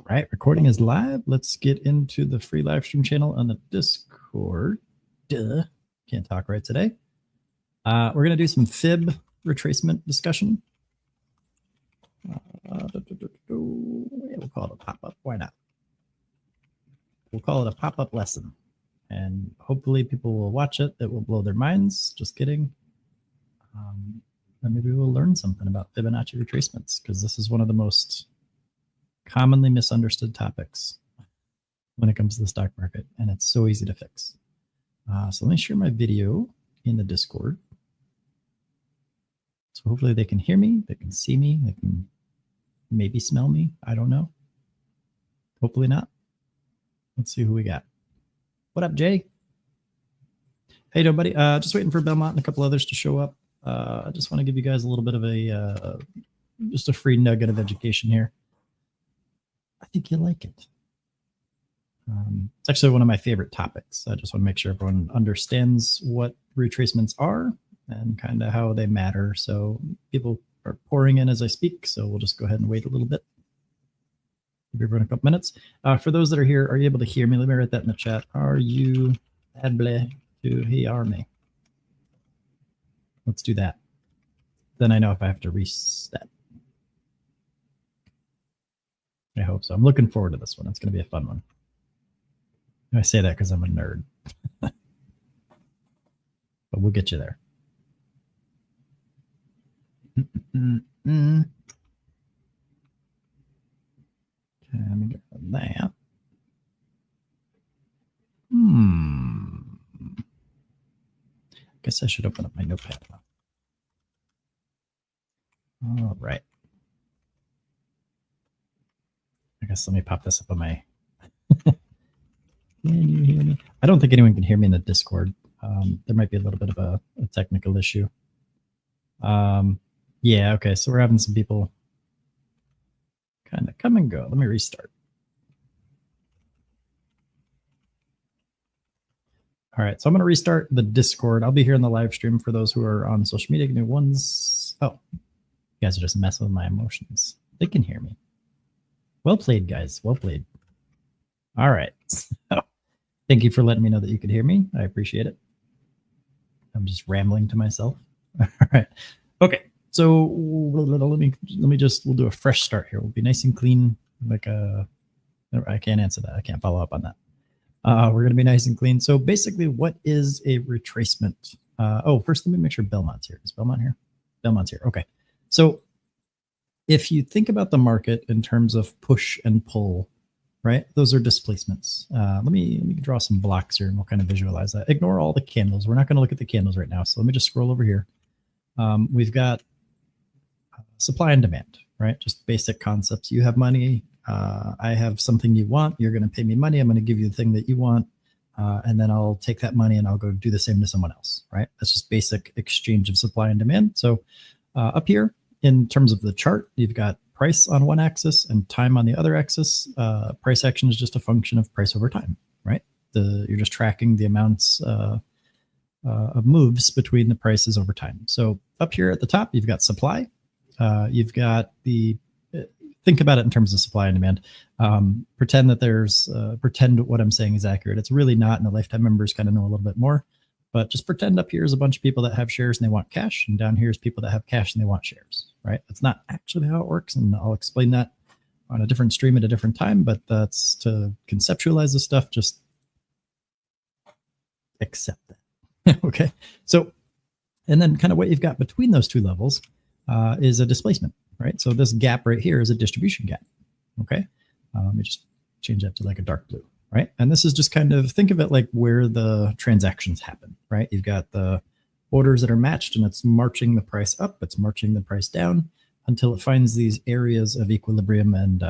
right, recording is live. Let's get into the free live stream channel on the Discord. Duh, can't talk right today. We're going to do some fib retracement discussion. We'll call it a pop-up. Why not? We'll call it a pop-up lesson. And hopefully people will watch it. It will blow their minds. Just kidding. And maybe we'll learn something about Fibonacci retracements, because this is one of the most commonly misunderstood topics when it comes to the stock market, and it's so easy to fix. So let me share my video in the Discord. So hopefully they can hear me, they can see me, they can maybe smell me. I don't know. Hopefully not. Let's see who we got. What up, Jay? Hey, nobody. Just waiting for Belmont and a couple others to show up. I just want to give you guys a little bit of a just a free nugget of education here. I think you'll like it. It's actually one of my favorite topics. I just want to make sure everyone understands what retracements are and kind of how they matter. So people are pouring in as I speak, so we'll just go ahead and wait a little bit. Give everyone a couple minutes. For those that are here, are you able to hear me? Let me write that in the chat. Are you able to hear me? Let's do that. Then I know if I have to reset. I hope so. I'm looking forward to this one. It's going to be a fun one. I say that because I'm a nerd. But we'll get you there. Okay, let me get that. Guess I should open up my notepad. All right. I guess let me pop this up on my. Can you hear me? I don't think anyone can hear me in the Discord. There might be a little bit of a technical issue. Yeah, okay, so we're having some people kind of come and go. Let me restart. All right, so I'm going to restart the Discord. I'll be here in the live stream for those who are on social media. Give me ones. Oh, you guys are just messing with my emotions. They can hear me. Well played, guys. Well played. All right. So, thank you for letting me know that you could hear me. I appreciate it. I'm just rambling to myself. All right. Okay. So let me just, we'll do a fresh start here. We'll be nice and clean. Like I can't answer that. I can't follow up on that. We're going to be nice and clean. So basically, what is a retracement? Oh, first, let me make sure Belmont's here. Is Belmont here? Belmont's here. Okay. So if you think about the market in terms of push and pull, right? Those are displacements. Let me draw some blocks here and we'll kind of visualize that. Ignore all the candles. We're not going to look at the candles right now. So let me just scroll over here. We've got supply and demand, right? Just basic concepts. You have money. I have something you want. You're going to pay me money. I'm going to give you the thing that you want. And then I'll take that money and I'll go do the same to someone else, right? That's just basic exchange of supply and demand. So up here in terms of the chart, you've got price on one axis and time on the other axis. Price action is just a function of price over time, right? You're just tracking the amounts of moves between the prices over time. So up here at the top, you've got supply. You've got think about it in terms of supply and demand. Pretend that pretend what I'm saying is accurate. It's really not, and the lifetime members kind of know a little bit more. But just pretend up here is a bunch of people that have shares and they want cash, and down here is people that have cash and they want shares, right? That's not actually how it works, and I'll explain that on a different stream at a different time, but that's to conceptualize the stuff, just accept that. Okay, so, and then kind of what you've got between those two levels is a displacement, right? So this gap right here is a distribution gap, okay? Let me just change that to like a dark blue. Right. And this is just kind of, think of it like where the transactions happen, right? You've got the orders that are matched and it's marching the price up, it's marching the price down until it finds these areas of equilibrium, and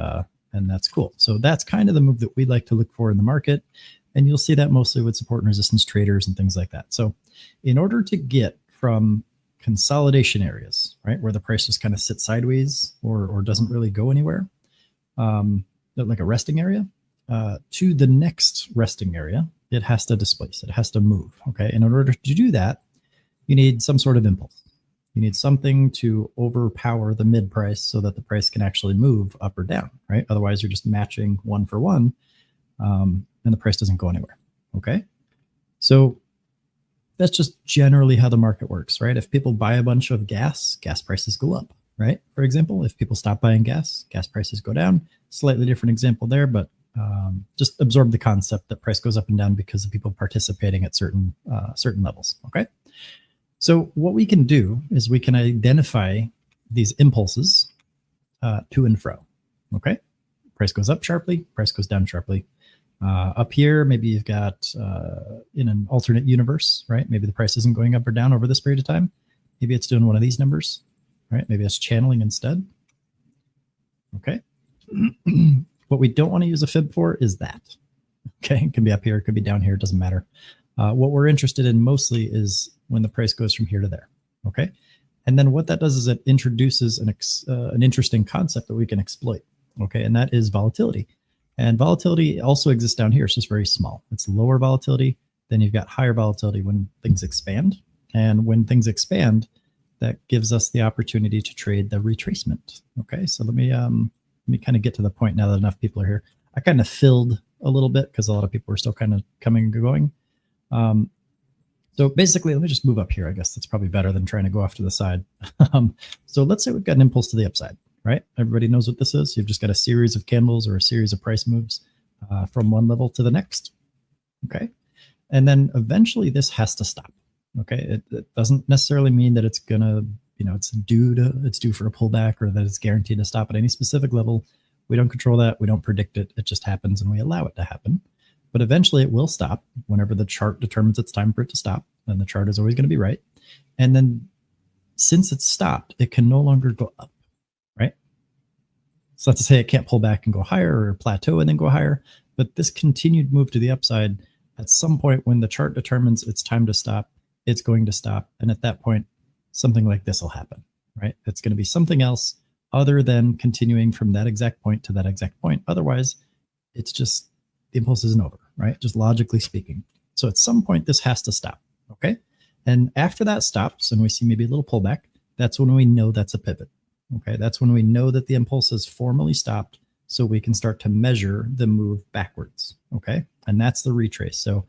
that's cool. So that's kind of the move that we like to look for in the market. And you'll see that mostly with support and resistance traders and things like that. So in order to get from consolidation areas, right, where the price just kind of sits sideways or doesn't really go anywhere, like a resting area, to the next resting area, it has to displace, it has to move, okay? And in order to do that, you need some sort of impulse, You need something to overpower the mid price so that the price can actually move up or down, right? Otherwise, you're just matching one for one, and the price doesn't go anywhere, okay? So that's just generally how the market works, right? If people buy a bunch of gas, gas prices go up, right? For example, if people stop buying gas, gas prices go down. Slightly different example there, but just absorb the concept that price goes up and down because of people participating at certain levels, okay? So what we can do is we can identify these impulses to and fro, okay? Price goes up sharply, price goes down sharply. Up here, maybe you've got in an alternate universe, right? Maybe the price isn't going up or down over this period of time. Maybe it's doing one of these numbers, right? Maybe it's channeling instead, okay? What we don't want to use a fib for is that, okay? It can be up here, it could be down here, it doesn't matter. What we're interested in mostly is when the price goes from here to there, okay? And then what that does is it introduces an interesting concept that we can exploit, okay? And that is volatility. And volatility also exists down here. It's just very small. It's lower volatility. Then you've got higher volatility when things expand. And when things expand, that gives us the opportunity to trade the retracement, okay? So let me kind of get to the point now that enough people are here. I kind of filled a little bit because a lot of people are still kind of coming and going. So basically, let me just move up here. I guess that's probably better than trying to go off to the side. So let's say we've got an impulse to the upside, right? Everybody knows what this is. You've just got a series of candles or a series of price moves from one level to the next, okay? And then eventually this has to stop, okay? It doesn't necessarily mean that it's gonna, it's due for a pullback or that it's guaranteed to stop at any specific level. We don't control that. We don't predict it. It just happens and we allow it to happen. But eventually it will stop whenever the chart determines it's time for it to stop. And the chart is always going to be right. And then since it's stopped, it can no longer go up, right? So that's to say it can't pull back and go higher or plateau and then go higher. But this continued move to the upside, at some point when the chart determines it's time to stop, it's going to stop. And at that point, something like this will happen, right? It's going to be something else other than continuing from that exact point to that exact point. Otherwise, it's just, the impulse isn't over, right? Just logically speaking. So at some point, this has to stop, okay? And after that stops and we see maybe a little pullback, that's when we know that's a pivot, okay? That's when we know that the impulse has formally stopped so we can start to measure the move backwards, okay? And that's the retrace. So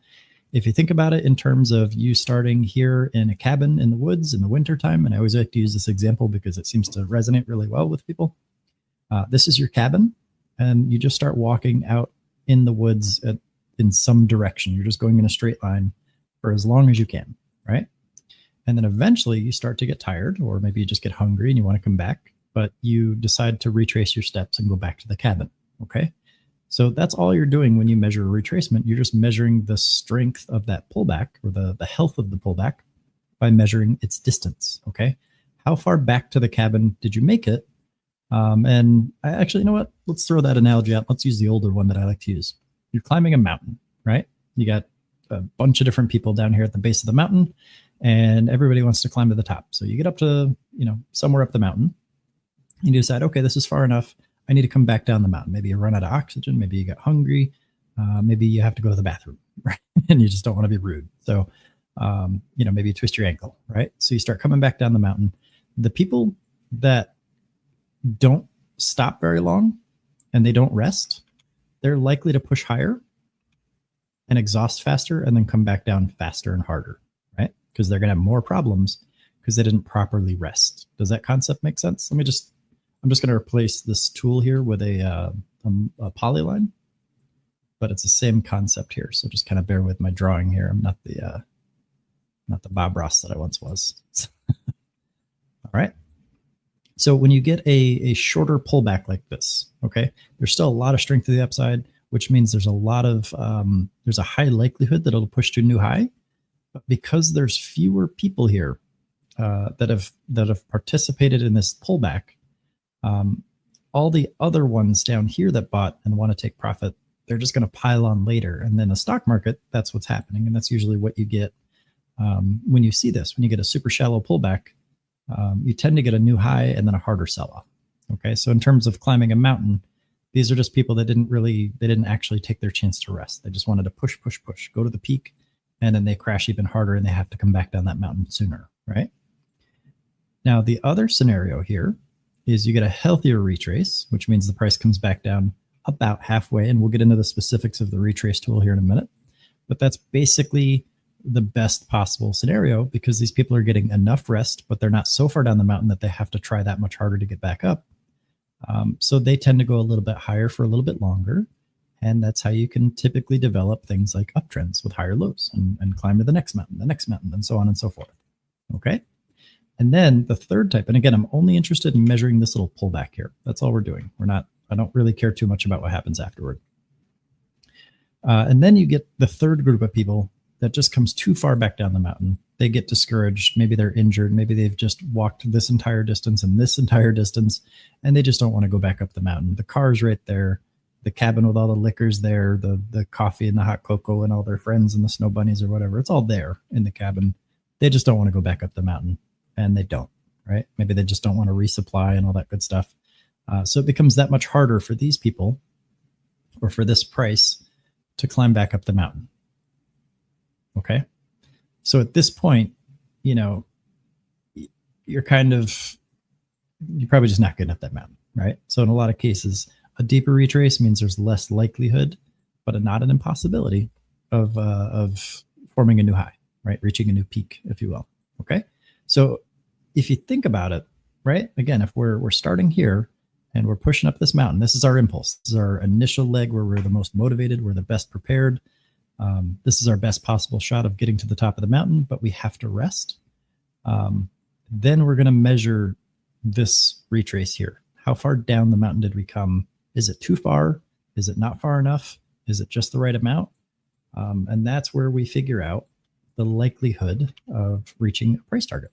if you think about it in terms of you starting here in a cabin in the woods in the wintertime, and I always like to use this example because it seems to resonate really well with people. This is your cabin, and you just start walking out in the woods in some direction. You're just going in a straight line for as long as you can, right? And then eventually you start to get tired, or maybe you just get hungry and you want to come back, but you decide to retrace your steps and go back to the cabin, okay? So that's all you're doing when you measure a retracement. You're just measuring the strength of that pullback or the health of the pullback by measuring its distance, okay? How far back to the cabin did you make it? And actually, you know what? Let's throw that analogy out. Let's use the older one that I like to use. You're climbing a mountain, right? You got a bunch of different people down here at the base of the mountain, and everybody wants to climb to the top. So you get up to, somewhere up the mountain, and you decide, okay, this is far enough. I need to come back down the mountain. Maybe you run out of oxygen. Maybe you got hungry. Maybe you have to go to the bathroom, right? And you just don't want to be rude. So, maybe you twist your ankle, right? So you start coming back down the mountain. The people that don't stop very long and they don't rest, they're likely to push higher and exhaust faster and then come back down faster and harder, right? Because they're going to have more problems because they didn't properly rest. Does that concept make sense? I'm just going to replace this tool here with a polyline, but it's the same concept here. So just kind of bear with my drawing here. I'm not the Bob Ross that I once was. All right. So when you get a shorter pullback like this, okay, there's still a lot of strength to the upside, which means there's a lot of, there's a high likelihood that it'll push to a new high. But because there's fewer people here that have participated in this pullback, all the other ones down here that bought and want to take profit, they're just going to pile on later. And then the stock market, that's what's happening. And that's usually what you get when you see this. When you get a super shallow pullback, you tend to get a new high and then a harder sell-off. Okay, so in terms of climbing a mountain, these are just people that didn't actually take their chance to rest. They just wanted to push, go to the peak, and then they crash even harder and they have to come back down that mountain sooner, right? Now, the other scenario here is you get a healthier retrace, which means the price comes back down about halfway, and we'll get into the specifics of the retrace tool here in a minute. But that's basically the best possible scenario because these people are getting enough rest, but they're not so far down the mountain that they have to try that much harder to get back up. So they tend to go a little bit higher for a little bit longer. And that's how you can typically develop things like uptrends with higher lows and climb to the next mountain, and so on and so forth. Okay. And then the third type, and again, I'm only interested in measuring this little pullback here. That's all we're doing. I don't really care too much about what happens afterward. And then you get the third group of people that just comes too far back down the mountain. They get discouraged. Maybe they're injured. Maybe they've just walked this entire distance and this entire distance, and they just don't want to go back up the mountain. The car's right there. The cabin with all the liquors there, the coffee and the hot cocoa and all their friends and the snow bunnies or whatever. It's all there in the cabin. They just don't want to go back up the mountain, and they don't, right? Maybe they just don't want to resupply and all that good stuff. So it becomes that much harder for these people or for this price to climb back up the mountain. Okay. So at this point, you're probably just not getting up that mountain, right? So in a lot of cases, a deeper retrace means there's less likelihood, but not an impossibility of forming a new high, right? Reaching a new peak, if you will. Okay. So if you think about it, right? Again, if we're starting here and we're pushing up this mountain, this is our impulse. This is our initial leg where we're the most motivated. We're the best prepared. This is our best possible shot of getting to the top of the mountain, but we have to rest. Then we're going to measure this retrace here. How far down the mountain did we come? Is it too far? Is it not far enough? Is it just the right amount? And that's where we figure out the likelihood of reaching a price target.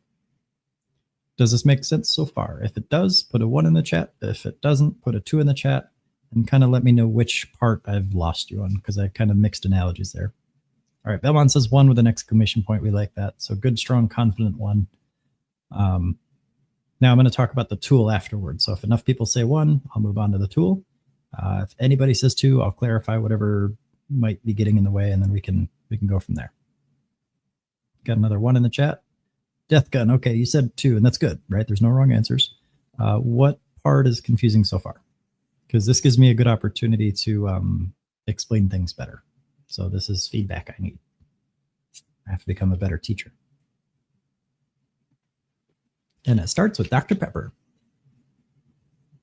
Does this make sense so far? If it does, put a 1 in the chat. If it doesn't, put a 2 in the chat and kind of let me know which part I've lost you on because I kind of mixed analogies there. All right, Belmont says 1 with an exclamation point. We like that. So good, strong, confident 1. Now I'm going to talk about the tool afterwards. So if enough people say 1, I'll move on to the tool. If anybody says 2, I'll clarify whatever might be getting in the way, and then we can go from there. Got another 1 in the chat. Death gun. Okay, you said 2, and that's good, right? There's no wrong answers. What part is confusing so far? Because this gives me a good opportunity to explain things better. So this is feedback I need. I have to become a better teacher. And it starts with Dr. Pepper.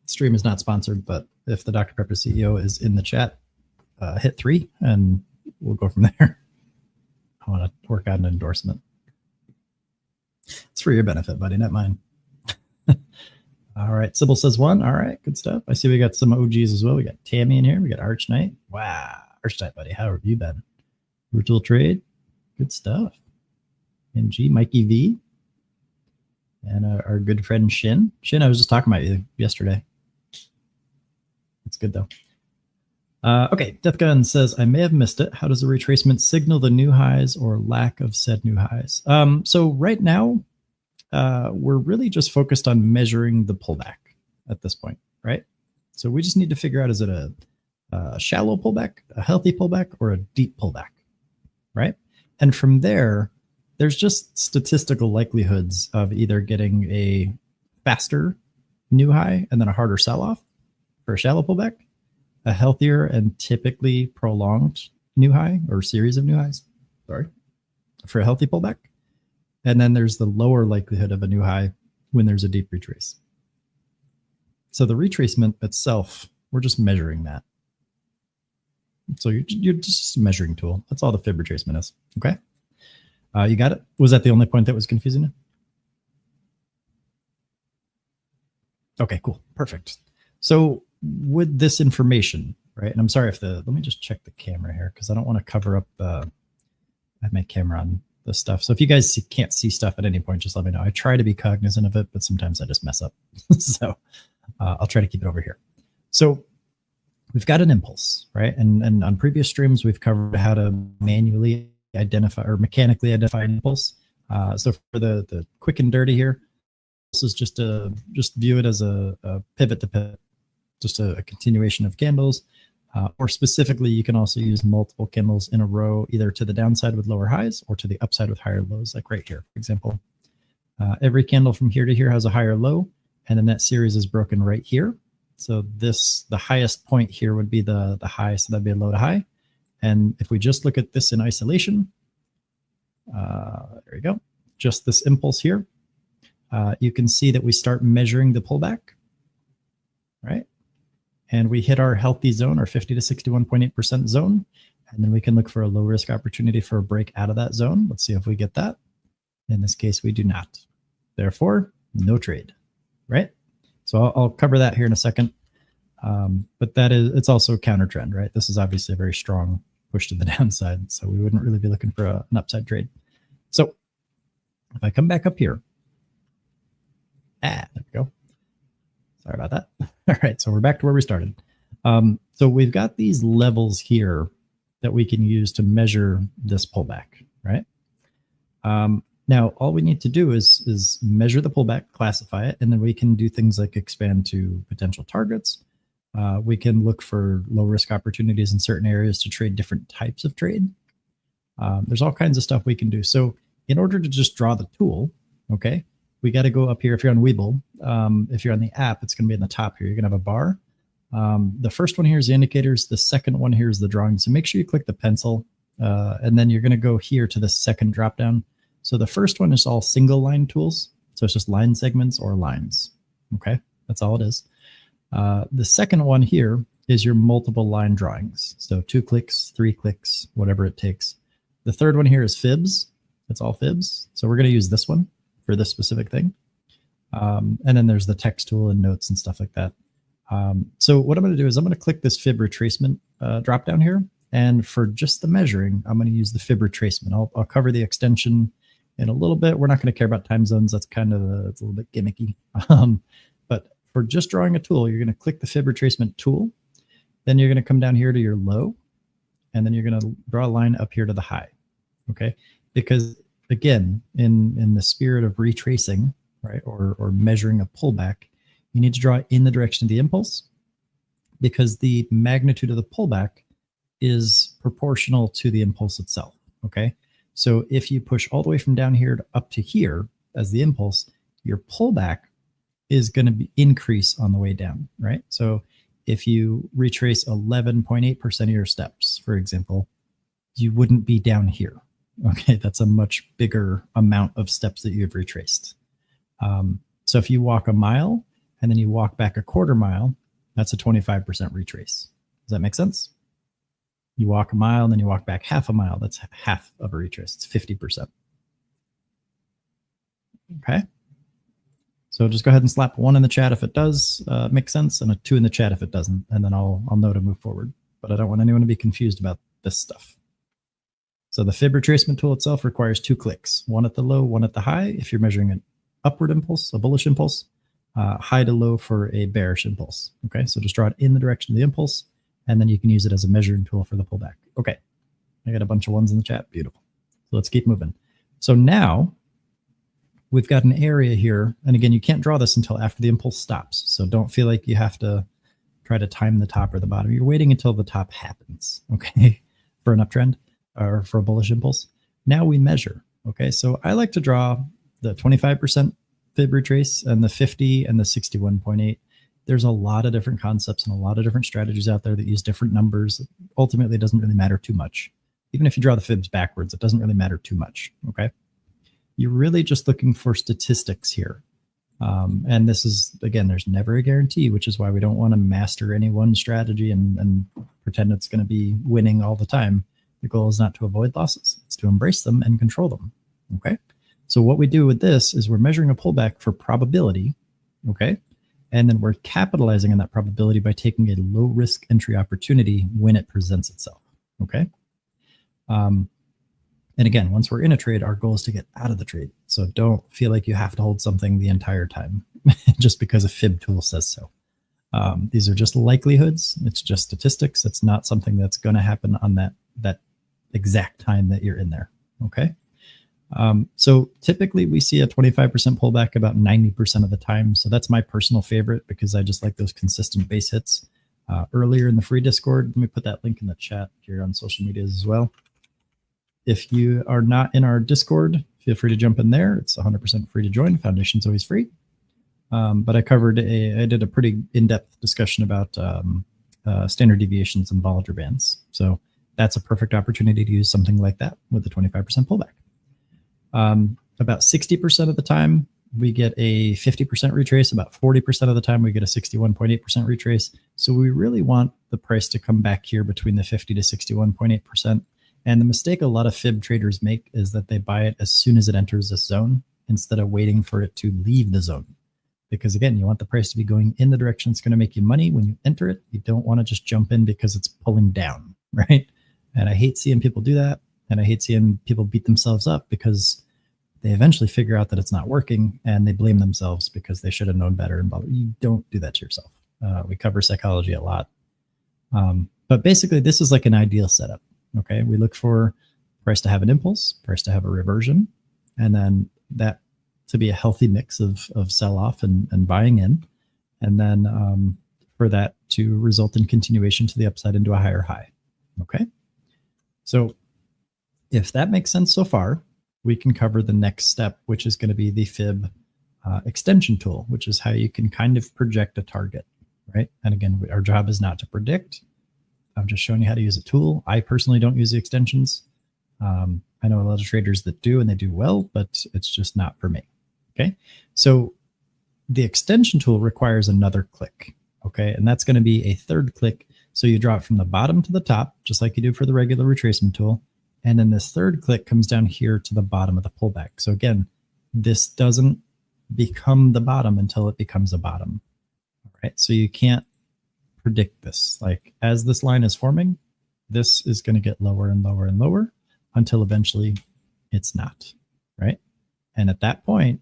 Stream is not sponsored, but if the Dr. Pepper CEO is in the chat, hit 3 and we'll go from there. I want to work out an endorsement. It's for your benefit, buddy, not mine. All right, Sybil says 1. All right, good stuff. I see we got some OGs as well. We got Tammy in here. We got Arch Knight. Wow, Arch Knight, buddy. How have you been? Brutal Trade. Good stuff. NG, Mikey V. And our good friend Shin. Shin, I was just talking about you yesterday. That's good, though. Okay, Death Gun says, I may have missed it. How does the retracement signal the new highs or lack of said new highs? So right now, we're really just focused on measuring the pullback at this point, right? So we just need to figure out, is it a shallow pullback, a healthy pullback, or a deep pullback, right? And from there, there's just statistical likelihoods of either getting a faster new high and then a harder sell-off for a shallow pullback, a healthier and typically prolonged new high or series of new highs, for a healthy pullback. And then there's the lower likelihood of a new high when there's a deep retrace. So the retracement itself, we're just measuring that. So you're just a measuring tool. That's all the fib retracement is. Okay. You got it? Was that the only point that was confusing you? Okay, cool. Perfect. So with this information, right? And I'm sorry if let me just check the camera here because I don't want to cover up, I have my camera on the stuff. So if you guys can't see stuff at any point, just let me know. I try to be cognizant of it, but sometimes I just mess up. So I'll try to keep it over here. So we've got an impulse, right? And on previous streams, we've covered how to manually identify or mechanically identify an impulse. So for the quick and dirty here, this is just view it as a pivot to pivot, just a continuation of candles. Or specifically, you can also use multiple candles in a row, either to the downside with lower highs or to the upside with higher lows, like right here, for example. Every candle from here to here has a higher low, and then that series is broken right here. So the highest point here would be the high, so that'd be a low to high. And if we just look at this in isolation, there we go, just this impulse here, you can see that we start measuring the pullback, right? And we hit our healthy zone, our 50 to 61.8% zone. And then we can look for a low risk opportunity for a break out of that zone. Let's see if we get that. In this case, we do not. Therefore, no trade, right? So I'll cover that here in a second. But it's also a counter trend, right? This is obviously a very strong push to the downside. So we wouldn't really be looking for an upside trade. So if I come back up here, there we go. Sorry about that. All right, so we're back to where we started. So we've got these levels here that we can use to measure this pullback, right? Now, all we need to do is measure the pullback, classify it, and then we can do things like expand to potential targets. We can look for low risk opportunities in certain areas to trade different types of trade. There's all kinds of stuff we can do. So in order to just draw the tool, okay, we got to go up here. If you're on Webull, if you're on the app, it's going to be in the top here. You're going to have a bar. The first one here is the indicators. The second one here is the drawing. So make sure you click the pencil, and then you're going to go here to the second drop down. So the first one is all single line tools. So it's just line segments or lines. Okay, that's all it is. The second one here is your multiple line drawings. So 2 clicks, 3 clicks, whatever it takes. The third one here is fibs. It's all fibs. So we're going to use this one for this specific thing. And then there's the text tool and notes and stuff like that. So what I'm going to do is I'm going to click this fib retracement drop down here. And for just the measuring, I'm going to use the fib retracement. I'll cover the extension in a little bit. We're not going to care about time zones. That's kind of it's a little bit gimmicky. But for just drawing a tool, you're going to click the fib retracement tool. Then you're going to come down here to your low. And then you're going to draw a line up here to the high. Okay. Because again, in the spirit of retracing, right, or measuring a pullback, you need to draw in the direction of the impulse, because the magnitude of the pullback is proportional to the impulse itself. Okay. So if you push all the way from down here to up to here as the impulse, your pullback is going to increase on the way down, right? So if you retrace 11.8% of your steps, for example, you wouldn't be down here. Okay, that's a much bigger amount of steps that you've retraced. So if you walk a mile and then you walk back a quarter mile, that's a 25% retrace. Does that make sense? You walk a mile and then you walk back half a mile. That's half of a retrace. It's 50%. Okay. So just go ahead and slap 1 in the chat if it does make sense, and a 2 in the chat if it doesn't, and then I'll know to move forward. But I don't want anyone to be confused about this stuff. So the fib retracement tool itself requires 2 clicks, 1 at the low, 1 at the high if you're measuring an upward impulse, a bullish impulse, high to low for a bearish impulse. Okay, so just draw it in the direction of the impulse, and then you can use it as a measuring tool for the pullback. Okay, I got a bunch of 1s in the chat. Beautiful. So let's keep moving. So now we've got an area here, and again, you can't draw this until after the impulse stops. So don't feel like you have to try to time the top or the bottom. You're waiting until the top happens, okay, for an uptrend or for a bullish impulse. Now we measure, okay? So I like to draw the 25% fib retrace and the 50 and the 61.8. There's a lot of different concepts and a lot of different strategies out there that use different numbers. Ultimately, it doesn't really matter too much. Even if you draw the fibs backwards, it doesn't really matter too much, okay? You're really just looking for statistics here. And this is, again, there's never a guarantee, which is why we don't want to master any one strategy and pretend it's going to be winning all the time. The goal is not to avoid losses. It's to embrace them and control them, okay? So what we do with this is we're measuring a pullback for probability, okay? And then we're capitalizing on that probability by taking a low-risk entry opportunity when it presents itself, okay? And again, once we're in a trade, our goal is to get out of the trade. So don't feel like you have to hold something the entire time just because a fib tool says so. These are just likelihoods. It's just statistics. It's not something that's going to happen on that exact time that you're in there, okay? So typically we see a 25% pullback about 90% of the time. So that's my personal favorite because I just like those consistent base hits. Earlier in the free Discord, let me put that link in the chat here on social medias as well. If you are not in our Discord, feel free to jump in there. It's 100% free to join. Foundation's always free. But I did a pretty in-depth discussion about standard deviations and Bollinger Bands. So that's a perfect opportunity to use something like that with a 25% pullback. About 60% of the time, we get a 50% retrace. About 40% of the time, we get a 61.8% retrace. So we really want the price to come back here between the 50 to 61.8%. And the mistake a lot of fib traders make is that they buy it as soon as it enters this zone instead of waiting for it to leave the zone. Because again, you want the price to be going in the direction it's going to make you money when you enter it. You don't want to just jump in because it's pulling down, right? And I hate seeing people do that. And I hate seeing people beat themselves up because they eventually figure out that it's not working and they blame themselves because they should have known better. And blah, blah. You don't do that to yourself. We cover psychology a lot. But basically, this is like an ideal setup. Okay, we look for price to have an impulse, price to have a reversion, and then that to be a healthy mix of sell-off and buying in, and then for that to result in continuation to the upside into a higher high. Okay, so if that makes sense so far, we can cover the next step, which is going to be the fib extension tool, which is how you can kind of project a target, right? And again, our job is not to predict. I'm just showing you how to use a tool. I personally don't use the extensions. I know a lot of traders that do, and they do well, but it's just not for me. Okay, so the extension tool requires another click. Okay, and that's going to be a third click. So you draw it from the bottom to the top, just like you do for the regular retracement tool. And then this third click comes down here to the bottom of the pullback. So again, this doesn't become the bottom until it becomes a bottom. All right, so you can't predict this. Like as this line is forming, this is going to get lower and lower and lower until eventually it's not, right? And at that point,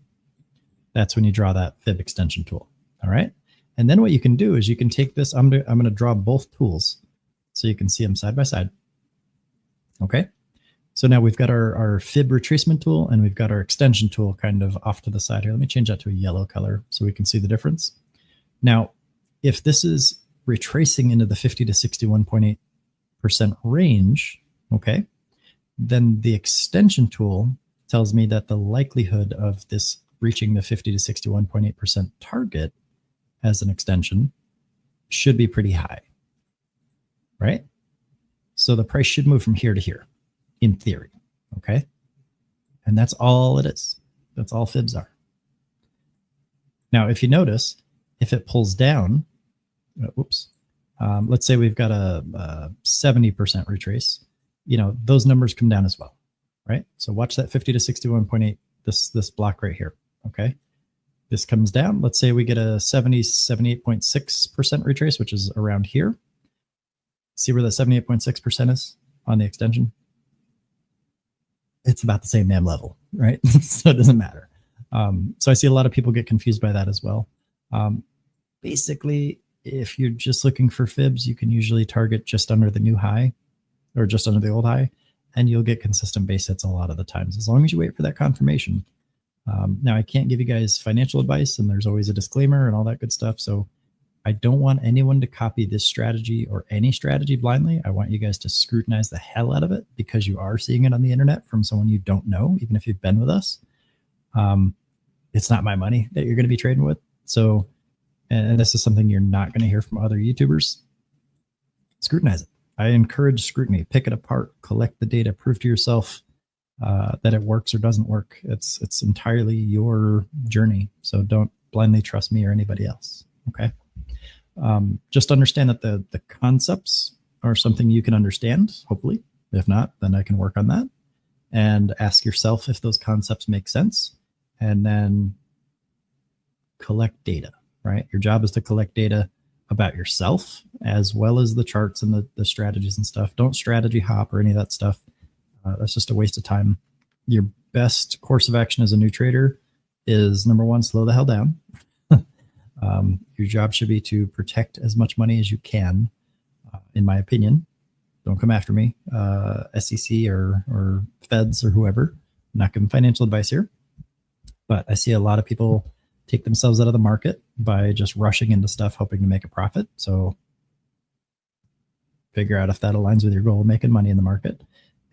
that's when you draw that fib extension tool. All right. And then what you can do is you can take this, I'm going to draw both tools so you can see them side by side. Okay. So now we've got our fib retracement tool and we've got our extension tool kind of off to the side here. Let me change that to a yellow color so we can see the difference. Now, if this is retracing into the 50 to 61.8% range, okay, then the extension tool tells me that the likelihood of this reaching the 50 to 61.8% target as an extension should be pretty high, right? So the price should move from here to here, in theory, okay? And that's all it is. That's all fibs are. Now, if you notice, if it pulls down, let's say we've got a 70% retrace, those numbers come down as well, right? So watch that 50 to 61.8, this block right here, okay? This comes down. Let's say we get a 78.6% retrace, which is around here. See where that 78.6% is on the extension? It's about the same damn level, right? So it doesn't matter. So I see a lot of people get confused by that as well. Basically, if you're just looking for fibs, you can usually target just under the new high or just under the old high, and you'll get consistent base hits a lot of the times, as long as you wait for that confirmation. Now, I can't give you guys financial advice, and there's always a disclaimer and all that good stuff. So I don't want anyone to copy this strategy or any strategy blindly. I want you guys to scrutinize the hell out of it because you are seeing it on the internet from someone you don't know, even if you've been with us. It's not my money that you're going to be trading with. So, and this is something you're not going to hear from other YouTubers. Scrutinize it. I encourage scrutiny. Pick it apart, collect the data, prove to yourself that it works or doesn't work. It's entirely your journey. So don't blindly trust me or anybody else. Okay. Just understand that the concepts are something you can understand, hopefully. If not, then I can work on that. And ask yourself if those concepts make sense. And then collect data, right? Your job is to collect data about yourself as well as the charts and the strategies and stuff. Don't strategy hop or any of that stuff. That's just a waste of time. Your best course of action as a new trader is, number one, slow the hell down. Your job should be to protect as much money as you can, in my opinion. Don't come after me, SEC or feds or whoever. I'm not giving financial advice here. But I see a lot of people take themselves out of the market by just rushing into stuff, hoping to make a profit. So figure out if that aligns with your goal of making money in the market.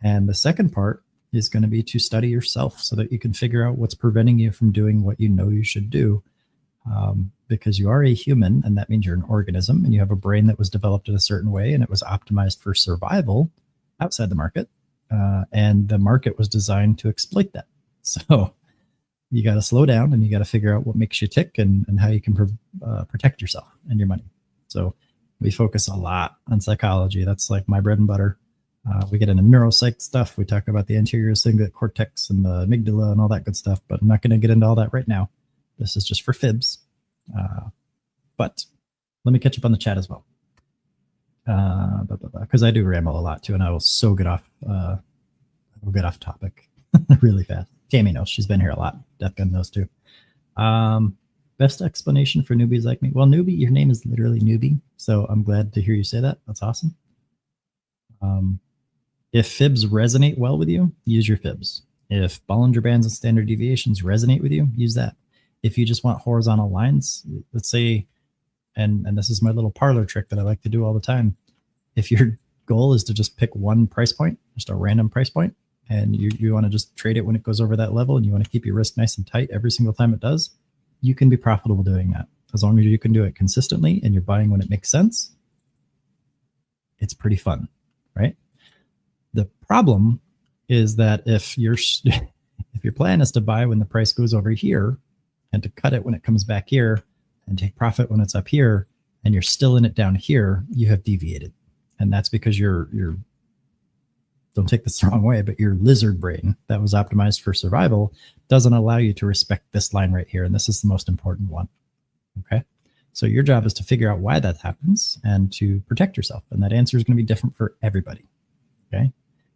And the second part is going to be to study yourself so that you can figure out what's preventing you from doing what you know you should do. Because you are a human, and that means you're an organism, and you have a brain that was developed in a certain way, and it was optimized for survival outside the market. And the market was designed to exploit that. So you got to slow down, and you got to figure out what makes you tick and how you can protect yourself and your money. So we focus a lot on psychology. That's like my bread and butter. We get into neuropsych stuff. We talk about the anterior cingulate cortex and the amygdala and all that good stuff, but I'm not going to get into all that right now. This is just for fibs. But let me catch up on the chat as well. Because I do ramble a lot too, and I will so get off topic really fast. Tammy knows, she's been here a lot. Death Gun knows too. Best explanation for newbies like me. Well, newbie, your name is literally newbie, so I'm glad to hear you say that. That's awesome. If fibs resonate well with you, use your fibs. If Bollinger Bands and standard deviations resonate with you, use that. If you just want horizontal lines, let's say, and this is my little parlor trick that I like to do all the time. If your goal is to just pick one price point, just a random price point, and you want to just trade it when it goes over that level, and you want to keep your risk nice and tight every single time it does, you can be profitable doing that. As long as you can do it consistently and you're buying when it makes sense, it's pretty fun, right? The problem is that if your plan is to buy when the price goes over here, and to cut it when it comes back here, and take profit when it's up here, and you're still in it down here, you have deviated. And that's because you're don't take this the wrong way, but your lizard brain that was optimized for survival doesn't allow you to respect this line right here. And this is the most important one. Okay. So your job is to figure out why that happens and to protect yourself. And that answer is going to be different for everybody. Okay.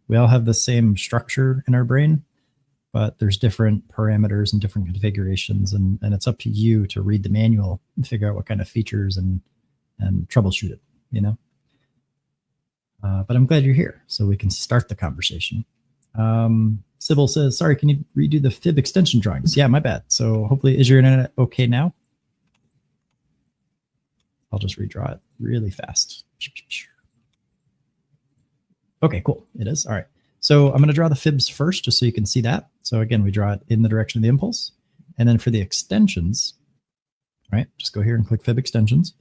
We all have the same structure in our brain, but there's different parameters and different configurations, and it's up to you to read the manual and figure out what kind of features and troubleshoot it, you know? But I'm glad you're here, so we can start the conversation. Sybil says, sorry, can you redo the fib extension drawings? Yeah, my bad. So hopefully, is your internet okay now? I'll just redraw it really fast. Okay, cool. It is. All right. So I'm going to draw the fibs first, just so you can see that. So again, we draw it in the direction of the impulse. And then for the extensions, right, just go here and click fib extensions.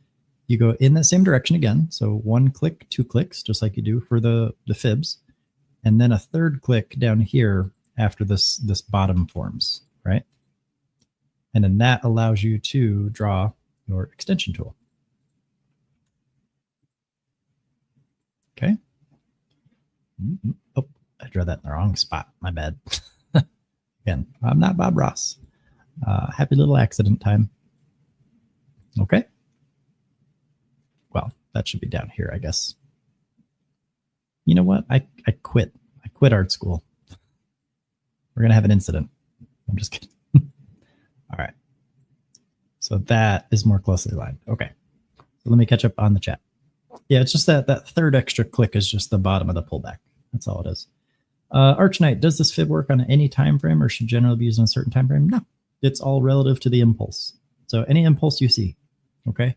You go in that same direction again. So 1 click, 2 clicks, just like you do for the fibs. And then a third click down here after this bottom forms, right? And then that allows you to draw your extension tool. Okay. Oh, I drew that in the wrong spot. My bad. Again, I'm not Bob Ross. Happy little accident time. Okay. Well, that should be down here, I guess. You know what? I quit. I quit art school. We're going to have an incident. I'm just kidding. All right. So that is more closely aligned. Okay. So let me catch up on the chat. Yeah, it's just that third extra click is just the bottom of the pullback. That's all it is. Arch Knight, does this fib work on any time frame or should generally be used on a certain time frame? No, it's all relative to the impulse. So any impulse you see, okay,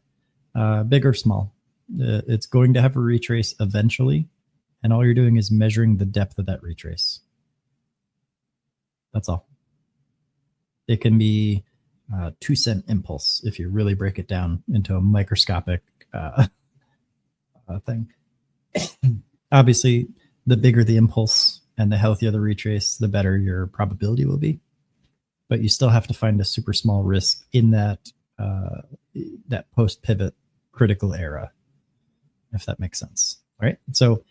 big or small, it's going to have a retrace eventually, and all you're doing is measuring the depth of that retrace. That's all. It can be 2-cent impulse if you really break it down into a microscopic thing. Obviously, the bigger the impulse and the healthier the retrace, the better your probability will be. But you still have to find a super small risk in that that post-pivot critical era, if that makes sense. All right. So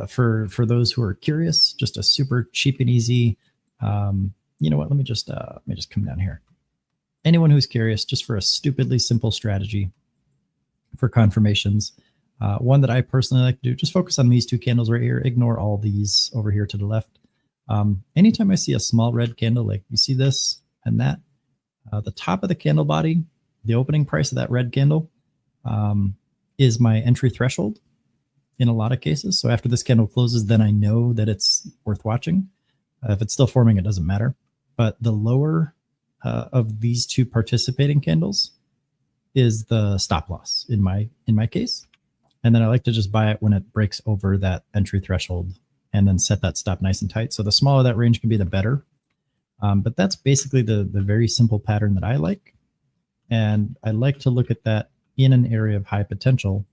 for those who are curious, just a super cheap and easy. You know what? Let me just come down here. Anyone who's curious, just for a stupidly simple strategy for confirmations. One that I personally like to do, just focus on these two candles right here. Ignore all these over here to the left. Anytime I see a small red candle, like you see this and that, the top of the candle body, the opening price of that red candle is my entry threshold in a lot of cases. So after this candle closes, then I know that it's worth watching. If it's still forming, it doesn't matter. But the lower of these two participating candles is the stop loss in my case. And then I like to just buy it when it breaks over that entry threshold and then set that stop nice and tight. So the smaller that range can be, the better. But that's basically the very simple pattern that I like. And I like to look at that in an area of high potential,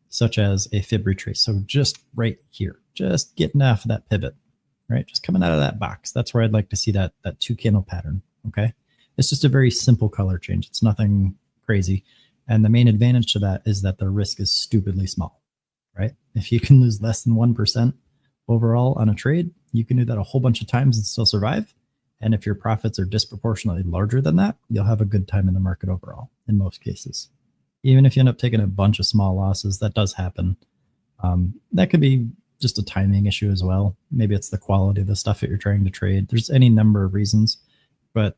such as a fib retrace. So just right here, just getting off of that pivot, right? Just coming out of that box. That's where I'd like to see that 2-candle pattern, okay? It's just a very simple color change. It's nothing crazy. And the main advantage to that is that the risk is stupidly small, right? If you can lose less than 1% overall on a trade, you can do that a whole bunch of times and still survive. And if your profits are disproportionately larger than that, you'll have a good time in the market overall in most cases. Even if you end up taking a bunch of small losses, that does happen. That could be just a timing issue as well. Maybe it's the quality of the stuff that you're trying to trade. There's any number of reasons, but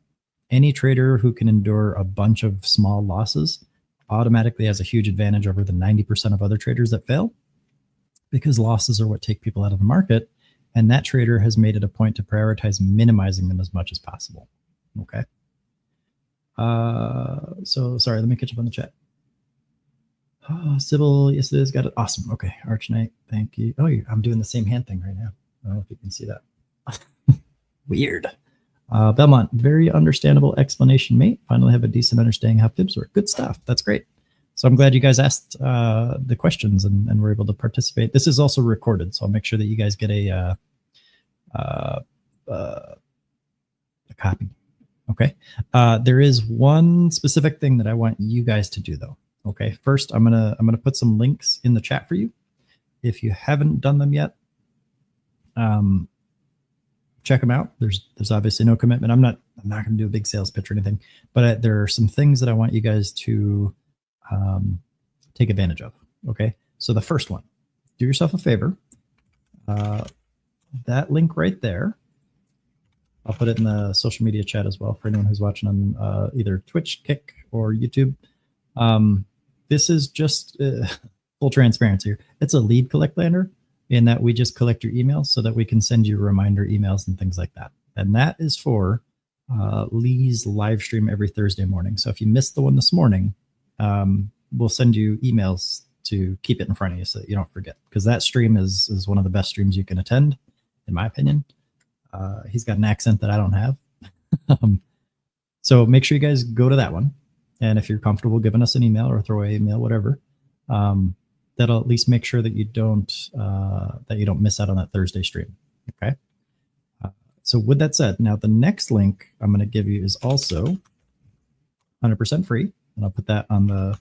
any trader who can endure a bunch of small losses automatically has a huge advantage over the 90% of other traders that fail, because losses are what take people out of the market. And that trader has made it a point to prioritize minimizing them as much as possible. Okay. So sorry, let me catch up on the chat. Oh, Sybil, yes it is, got it. Awesome. Okay, Arch Knight, thank you. Oh, I'm doing the same hand thing right now. I don't know if you can see that. Weird. Belmont, very understandable explanation, mate. Finally have a decent understanding how fibs work. Good stuff. That's great. So I'm glad you guys asked the questions and were able to participate. This is also recorded, so I'll make sure that you guys get a copy. Okay. There is one specific thing that I want you guys to do, though. Okay. First, I'm gonna put some links in the chat for you. If you haven't done them yet, check them out. There's obviously no commitment. I'm not going to do a big sales pitch or anything, but there are some things that I want you guys to take advantage of. Okay. So the first one, do yourself a favor. That link right there, I'll put it in the social media chat as well for anyone who's watching on either Twitch, Kick, or YouTube. This is just full transparency here. It's a lead collector in that we just collect your emails so that we can send you reminder emails and things like that. And that is for Lee's live stream every Thursday morning. So if you missed the one this morning, we'll send you emails to keep it in front of you so that you don't forget, because that stream is one of the best streams you can attend, in my opinion. He's got an accent that I don't have. So make sure you guys go to that one. And if you're comfortable giving us an email or a throwaway email, whatever, that'll at least make sure that you don't miss out on that Thursday stream. Okay. So with that said, now the next link I'm going to give you is also 100% free, and I'll put that on the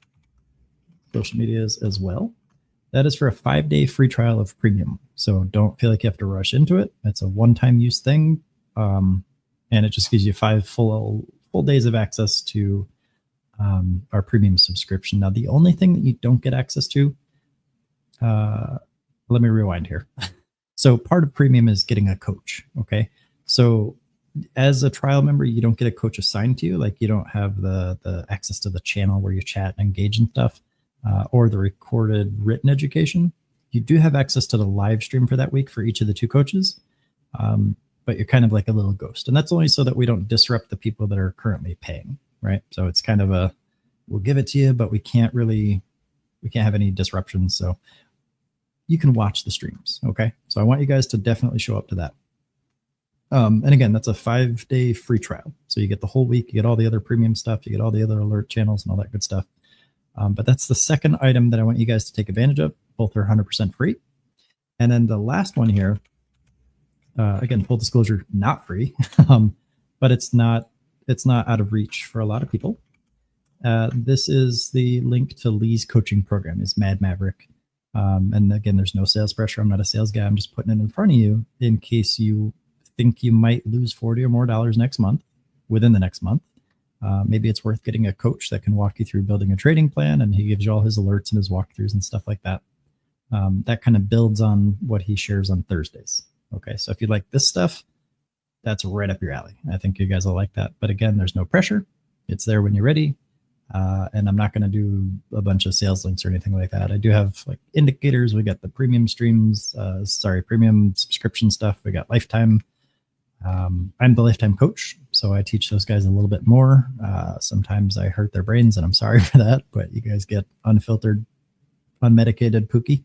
social medias as well. That is for a 5-day free trial of Premium. So don't feel like you have to rush into it. It's a one-time use thing, and it just gives you 5 full days of access to our Premium subscription. Now, the only thing that you don't get access to, let me rewind here. So part of Premium is getting a coach. Okay. So as a trial member, you don't get a coach assigned to you. Like, you don't have the access to the channel where you chat and engage and stuff, or the recorded written education. You do have access to the live stream for that week for each of the 2 coaches. But you're kind of like a little ghost. And that's only so that we don't disrupt the people that are currently paying. Right. So it's kind of we'll give it to you, but we can't have any disruptions. So you can watch the streams. Okay. So I want you guys to definitely show up to that. And again, that's a 5-day free trial. So you get the whole week, you get all the other Premium stuff, you get all the other alert channels and all that good stuff. But that's the second item that I want you guys to take advantage of. Both are 100% free. And then the last one here, again, full disclosure, not free, but it's not out of reach for a lot of people. This is the link to Lee's coaching program, is Mad Maverick. And again, there's no sales pressure. I'm not a sales guy. I'm just putting it in front of you in case you think you might lose $40 or more next month, within the next month. Maybe it's worth getting a coach that can walk you through building a trading plan, and he gives you all his alerts and his walkthroughs and stuff like that. That kind of builds on what he shares on Thursdays. Okay, so if you like this stuff, that's right up your alley. I think you guys will like that. But again, there's no pressure. It's there when you're ready. And I'm not going to do a bunch of sales links or anything like that. I do have like indicators. We got the premium streams, premium subscription stuff. We got lifetime. I'm the lifetime coach, so I teach those guys a little bit more. Sometimes I hurt their brains, and I'm sorry for that, but you guys get unfiltered, unmedicated Pookie.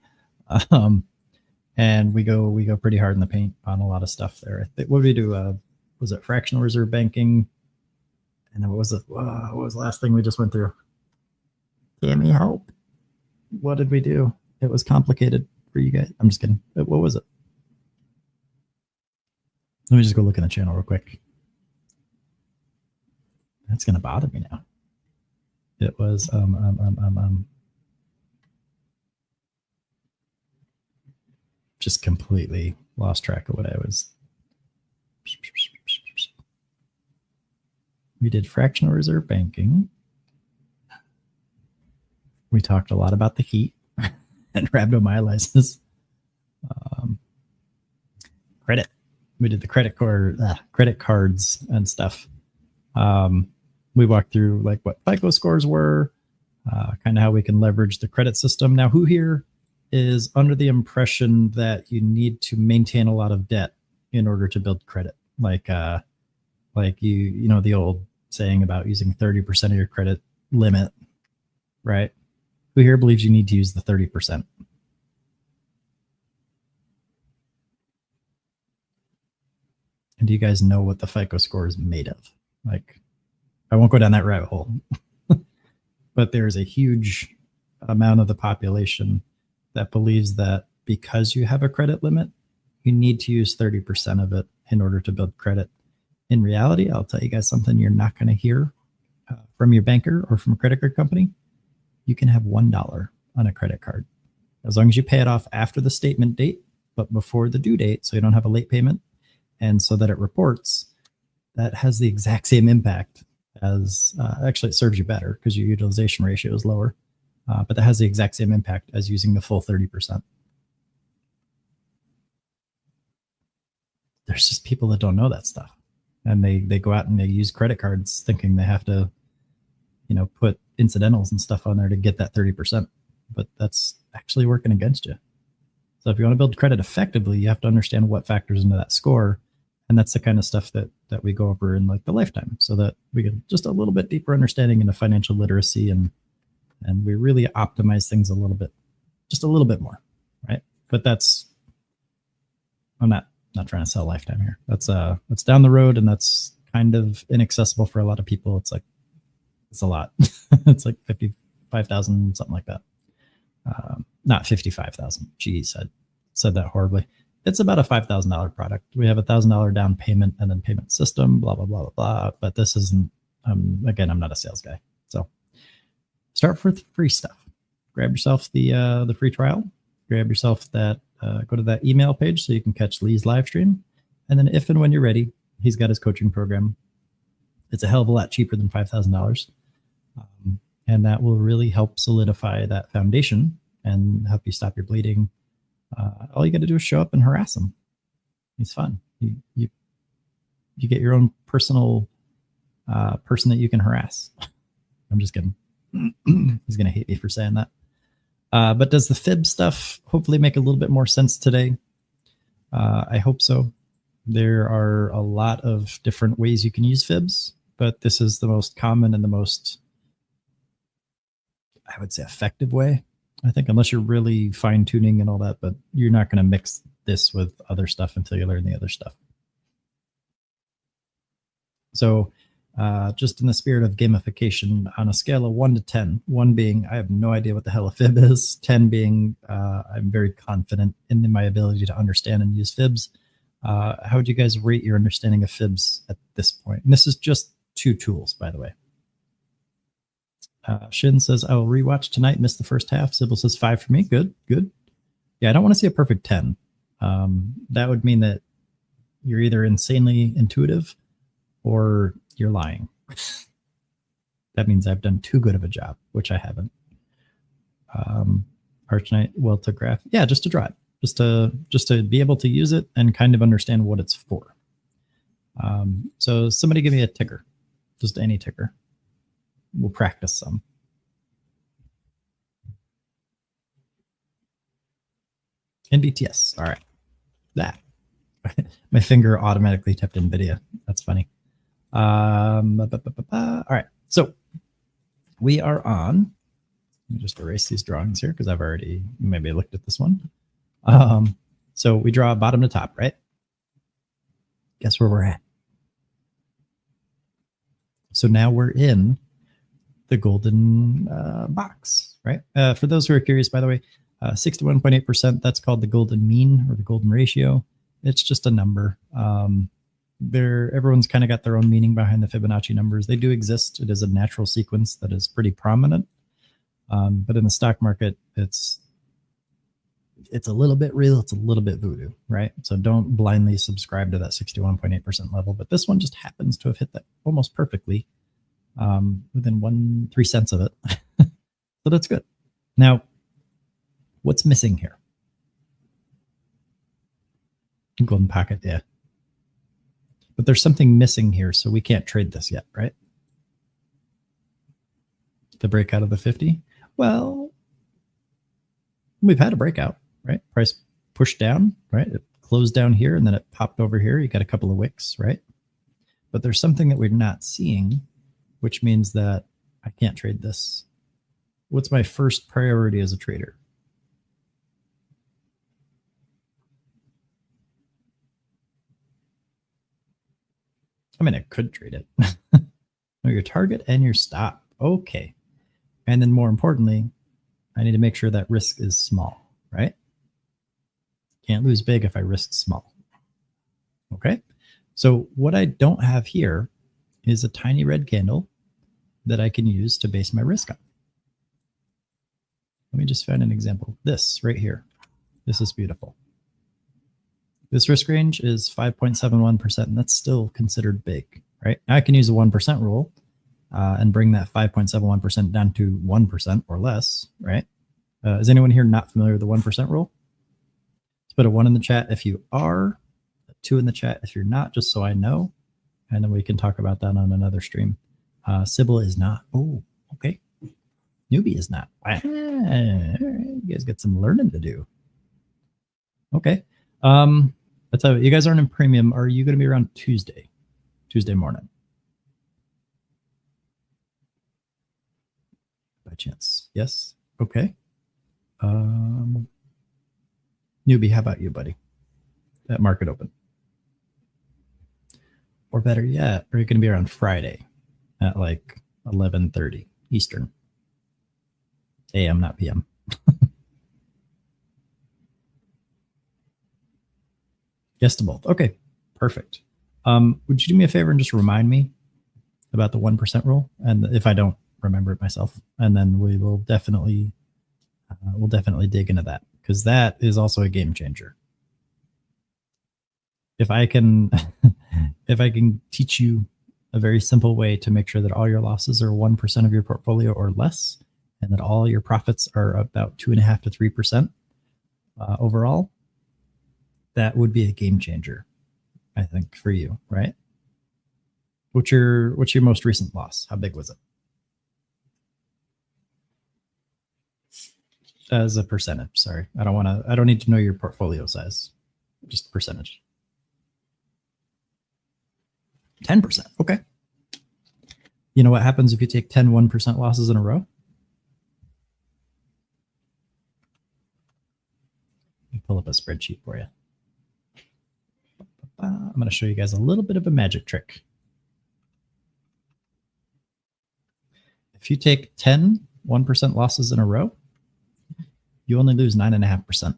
And we go pretty hard in the paint on a lot of stuff there. What did we do? Was it fractional reserve banking? And then what was the last thing we just went through? Tammy, help. What did we do? It was complicated for you guys. I'm just kidding. What was it? Let me just go look in the channel real quick. That's going to bother me now. It was, just completely lost track of what I was. We did fractional reserve banking. We talked a lot about the heat and rhabdomyolysis. Credit. We did the credit cards and stuff. We walked through like what FICO scores were, kind of how we can leverage the credit system. Now, who here is under the impression that you need to maintain a lot of debt in order to build credit? Like you know, the old saying about using 30% of your credit limit, right? Who here believes you need to use the 30%? And do you guys know what the FICO score is made of? Like, I won't go down that rabbit hole, but there's a huge amount of the population that believes that because you have a credit limit, you need to use 30% of it in order to build credit. In reality, I'll tell you guys something you're not going to hear from your banker or from a credit card company. You can have $1 on a credit card as long as you pay it off after the statement date, but before the due date, so you don't have a late payment, and so that it reports. That has the exact same impact as actually it serves you better because your utilization ratio is lower, but that has the exact same impact as using the full 30%. There's just people that don't know that stuff, and they go out and they use credit cards thinking they have to, you know, put incidentals and stuff on there to get that 30%, but that's actually working against you. So if you want to build credit effectively, you have to understand what factors into that score. And that's the kind of stuff that we go over in like the lifetime, so that we get just a little bit deeper understanding into financial literacy, and we really optimize things a little bit, just a little bit more, right? But that's, I'm not trying to sell lifetime here. That's down the road, and that's kind of inaccessible for a lot of people. It's like, it's a lot. It's like 55,000, something like that. Not 55,000. Geez, I said that horribly. It's about a $5,000 product. We have a $1,000 down payment and then payment system, blah, blah, blah, blah, blah. But this isn't, again, I'm not a sales guy. So start with free stuff. Grab yourself the free trial. Grab yourself that, go to that email page so you can catch Lee's live stream. And then if and when you're ready, he's got his coaching program. It's a hell of a lot cheaper than $5,000. And that will really help solidify that foundation and help you stop your bleeding. All you got to do is show up and harass him. He's fun. You get your own personal person that you can harass. I'm just kidding. He's going to hate me for saying that. But does the fib stuff hopefully make a little bit more sense today? I hope so. There are a lot of different ways you can use fibs, but this is the most common and the most, I would say, effective way. I think, unless you're really fine tuning and all that, but you're not going to mix this with other stuff until you learn the other stuff. So just in the spirit of gamification, on a scale of 1 to 10, 1 being I have no idea what the hell a fib is, 10 being I'm very confident in my ability to understand and use fibs. How would you guys rate your understanding of fibs at this point? And this is just 2 tools, by the way. Shin says, I will rewatch tonight, miss the first half. Sybil says 5 for me. Good, good. Yeah, I don't want to see a perfect 10. That would mean that you're either insanely intuitive or you're lying. That means I've done too good of a job, which I haven't. Arch Knight, well to graph. Yeah, just to draw it. Just to be able to use it and kind of understand what it's for. So somebody give me a ticker. Just any ticker. We'll practice some. NBTS. All right. That. My finger automatically tapped NVIDIA. That's funny. All right. So we are on. Let me just erase these drawings here because I've already maybe looked at this one. So we draw bottom to top, right? Guess where we're at? So now we're in the golden box, right? For those who are curious, by the way, 61.8%, that's called the golden mean or the golden ratio. It's just a number. Everyone's kind of got their own meaning behind the Fibonacci numbers. They do exist. It is a natural sequence that is pretty prominent. But in the stock market, it's a little bit real. It's a little bit voodoo, right? So don't blindly subscribe to that 61.8% level. But this one just happens to have hit that almost perfectly within 3 cents of it. So that's good. Now, what's missing here? Golden pocket, yeah. But there's something missing here, so we can't trade this yet, right? The breakout of the 50? Well, we've had a breakout, right? Price pushed down, right? It closed down here, and then it popped over here. You got a couple of wicks, right? But there's something that we're not seeing, which means that I can't trade this. What's my first priority as a trader? I mean, I could trade it. No, your target and your stop. Okay. And then more importantly, I need to make sure that risk is small, right? Can't lose big if I risk small. Okay. So what I don't have here is a tiny red candle that I can use to base my risk on. Let me just find an example. This right here. This is beautiful. This risk range is 5.71%, and that's still considered big, right? Now I can use a 1% rule and bring that 5.71% down to 1% or less, right? Is anyone here not familiar with the 1% rule? Let's put a 1 in the chat if you are, a 2 in the chat if you're not, just so I know. And then we can talk about that on another stream. Sybil is not. Oh, okay. Newbie is not. You guys got some learning to do. Okay. That's how you guys aren't in premium. Are you going to be around Tuesday morning? By chance? Yes. Okay. Newbie, how about you, buddy? That market open. Or better yet, are you going to be around Friday at like 11:30 Eastern? AM, not PM. Yes to both. Okay, perfect. Would you do me a favor and just remind me about the 1% rule, and if I don't remember it myself, and then we will definitely dig into that, because that is also a game changer. If I can if I can teach you a very simple way to make sure that all your losses are 1% of your portfolio or less, and that all your profits are about 2.5 to 3% overall, that would be a game changer, I think, for you, right? What's your most recent loss? How big was it? As a percentage, sorry. I don't need to know your portfolio size. Just percentage. 10%. Okay. You know what happens if you take 10 1% losses in a row? Let me pull up a spreadsheet for you. I'm going to show you guys a little bit of a magic trick. If you take 10 1% losses in a row, you only lose 9.5%.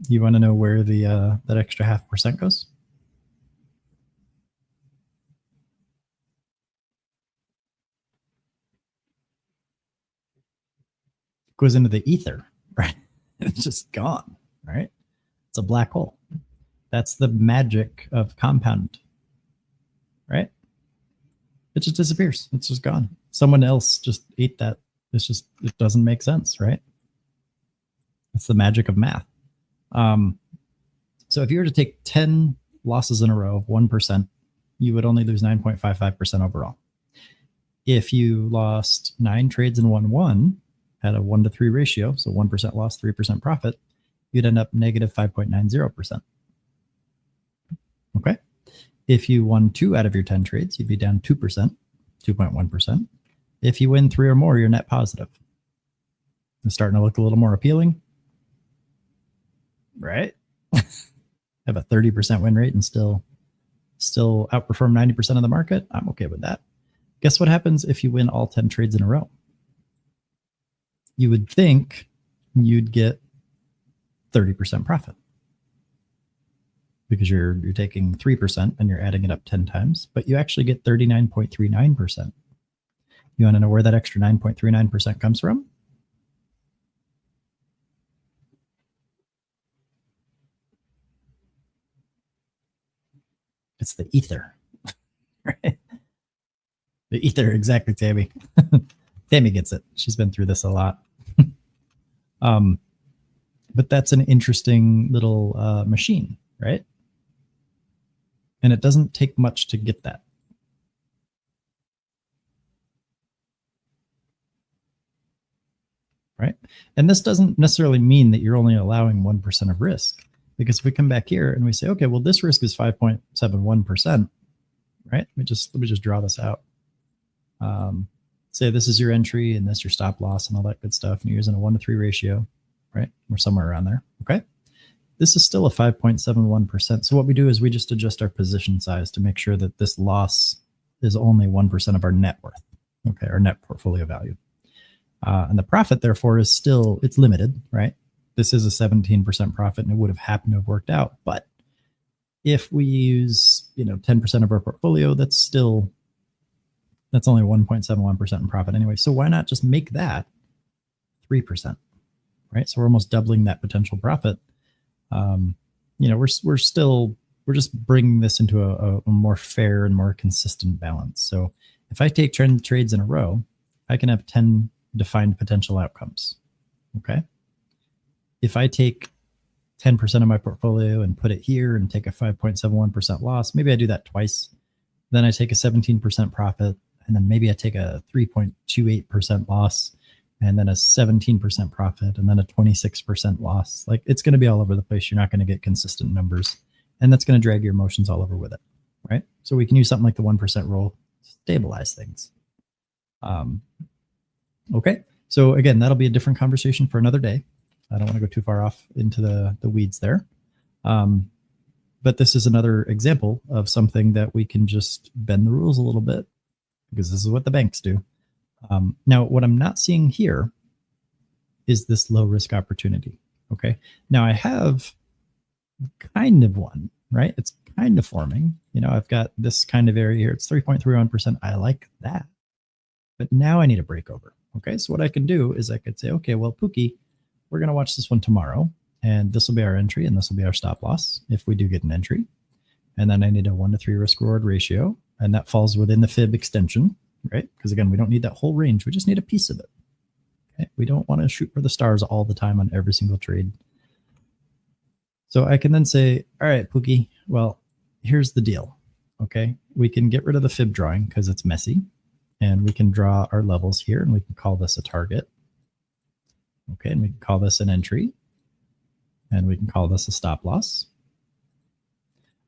You want to know where the that extra 0.5% goes? It goes into the ether, right? It's just gone, right? It's a black hole. That's the magic of compound, right? It just disappears. It's just gone. Someone else just ate that. It doesn't make sense, right? It's the magic of math. So if you were to take 10 losses in a row of 1%, you would only lose 9.55% overall. If you lost 9 trades and won 1 at a 1 to 3 ratio, so 1% loss, 3% profit, you'd end up negative 5.90%. Okay. If you won 2 out of your 10 trades, you'd be down 2%, 2.1%. If you win 3 or more, you're net positive. It's starting to look a little more appealing. right? Have a 30% win rate and still outperform 90% of the market. I'm okay with that. Guess what happens if you win all 10 trades in a row? You would think you'd get 30% profit because you're taking 3% and you're adding it up 10 times, but you actually get 39.39%. You want to know where that extra 9.39% comes from? It's the ether, right? The ether, exactly, Tammy. Tammy gets it. She's been through this a lot. But that's an interesting little machine, right? And it doesn't take much to get that. Right? And this doesn't necessarily mean that you're only allowing 1% of risk. Because if we come back here and we say, okay, well, this risk is 5.71%, right? Let me just draw this out. Say this is your entry and this your stop loss and all that good stuff. And you're using a 1-to-3 ratio, right? Or somewhere around there. Okay. This is still a 5.71%. So what we do is we just adjust our position size to make sure that this loss is only 1% of our net worth. Okay. Our net portfolio value. And the profit, therefore, is still, it's limited, right? This is a 17% profit and it would have happened to have worked out. But if we use, 10% of our portfolio, that's only 1.71% in profit anyway. So why not just make that 3%, right? So we're almost doubling that potential profit. We're just bringing this into a more fair and more consistent balance. So if I take 10 trades in a row, I can have 10 defined potential outcomes. Okay. If I take 10% of my portfolio and put it here and take a 5.71% loss, maybe I do that twice. Then I take a 17% profit, and then maybe I take a 3.28% loss, and then a 17% profit, and then a 26% loss. Like, it's going to be all over the place. You're not going to get consistent numbers, and that's going to drag your emotions all over with it, right? So we can use something like the 1% rule to stabilize things. Okay, so again, that'll be a different conversation for another day. I don't want to go too far off into the weeds there. But this is another example of something that we can just bend the rules a little bit, because this is what the banks do. Now, what I'm not seeing here is this low risk opportunity. Okay. Now I have kind of one, right? It's kind of forming. I've got this kind of area here. It's 3.31%. I like that. But now I need a breakover. Okay. So what I can do is I could say, okay, well, Pookie, we're going to watch this one tomorrow. And this will be our entry and this will be our stop loss if we do get an entry. And then I need a 1-to-3 risk reward ratio. And that falls within the fib extension, right? Because again, we don't need that whole range. We just need a piece of it. Okay? We don't want to shoot for the stars all the time on every single trade. So I can then say, all right, Pookie, well, here's the deal. Okay. We can get rid of the fib drawing because it's messy. And we can draw our levels here and we can call this a target. Okay. And we can call this an entry. And we can call this a stop loss.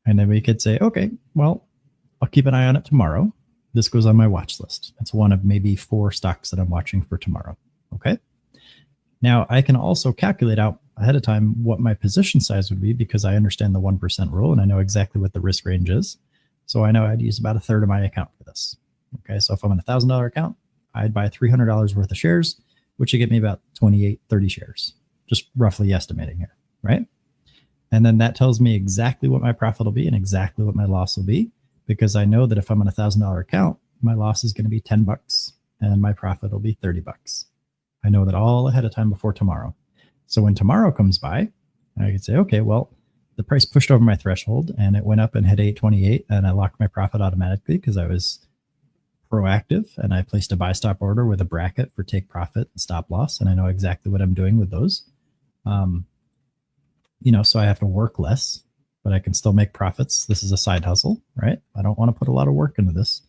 And then we could say, okay, well, I'll keep an eye on it tomorrow. This goes on my watch list. It's one of maybe 4 stocks that I'm watching for tomorrow. Okay. Now I can also calculate out ahead of time what my position size would be because I understand the 1% rule and I know exactly what the risk range is. So I know I'd use about 1/3 of my account for this. Okay. So if I'm on a $1,000 account, I'd buy $300 worth of shares, which would get me about 28, 30 shares, just roughly estimating here. Right. And then that tells me exactly what my profit will be and exactly what my loss will be, because I know that if I'm on a $1,000 account, my loss is going to be $10 and my profit will be $30. I know that all ahead of time before tomorrow. So when tomorrow comes by, I can say, okay, well, the price pushed over my threshold and it went up and hit 828 and I locked my profit automatically because I was proactive and I placed a buy stop order with a bracket for take profit and stop loss. And I know exactly what I'm doing with those. So I have to work less, but I can still make profits. This is a side hustle, right? I don't want to put a lot of work into this.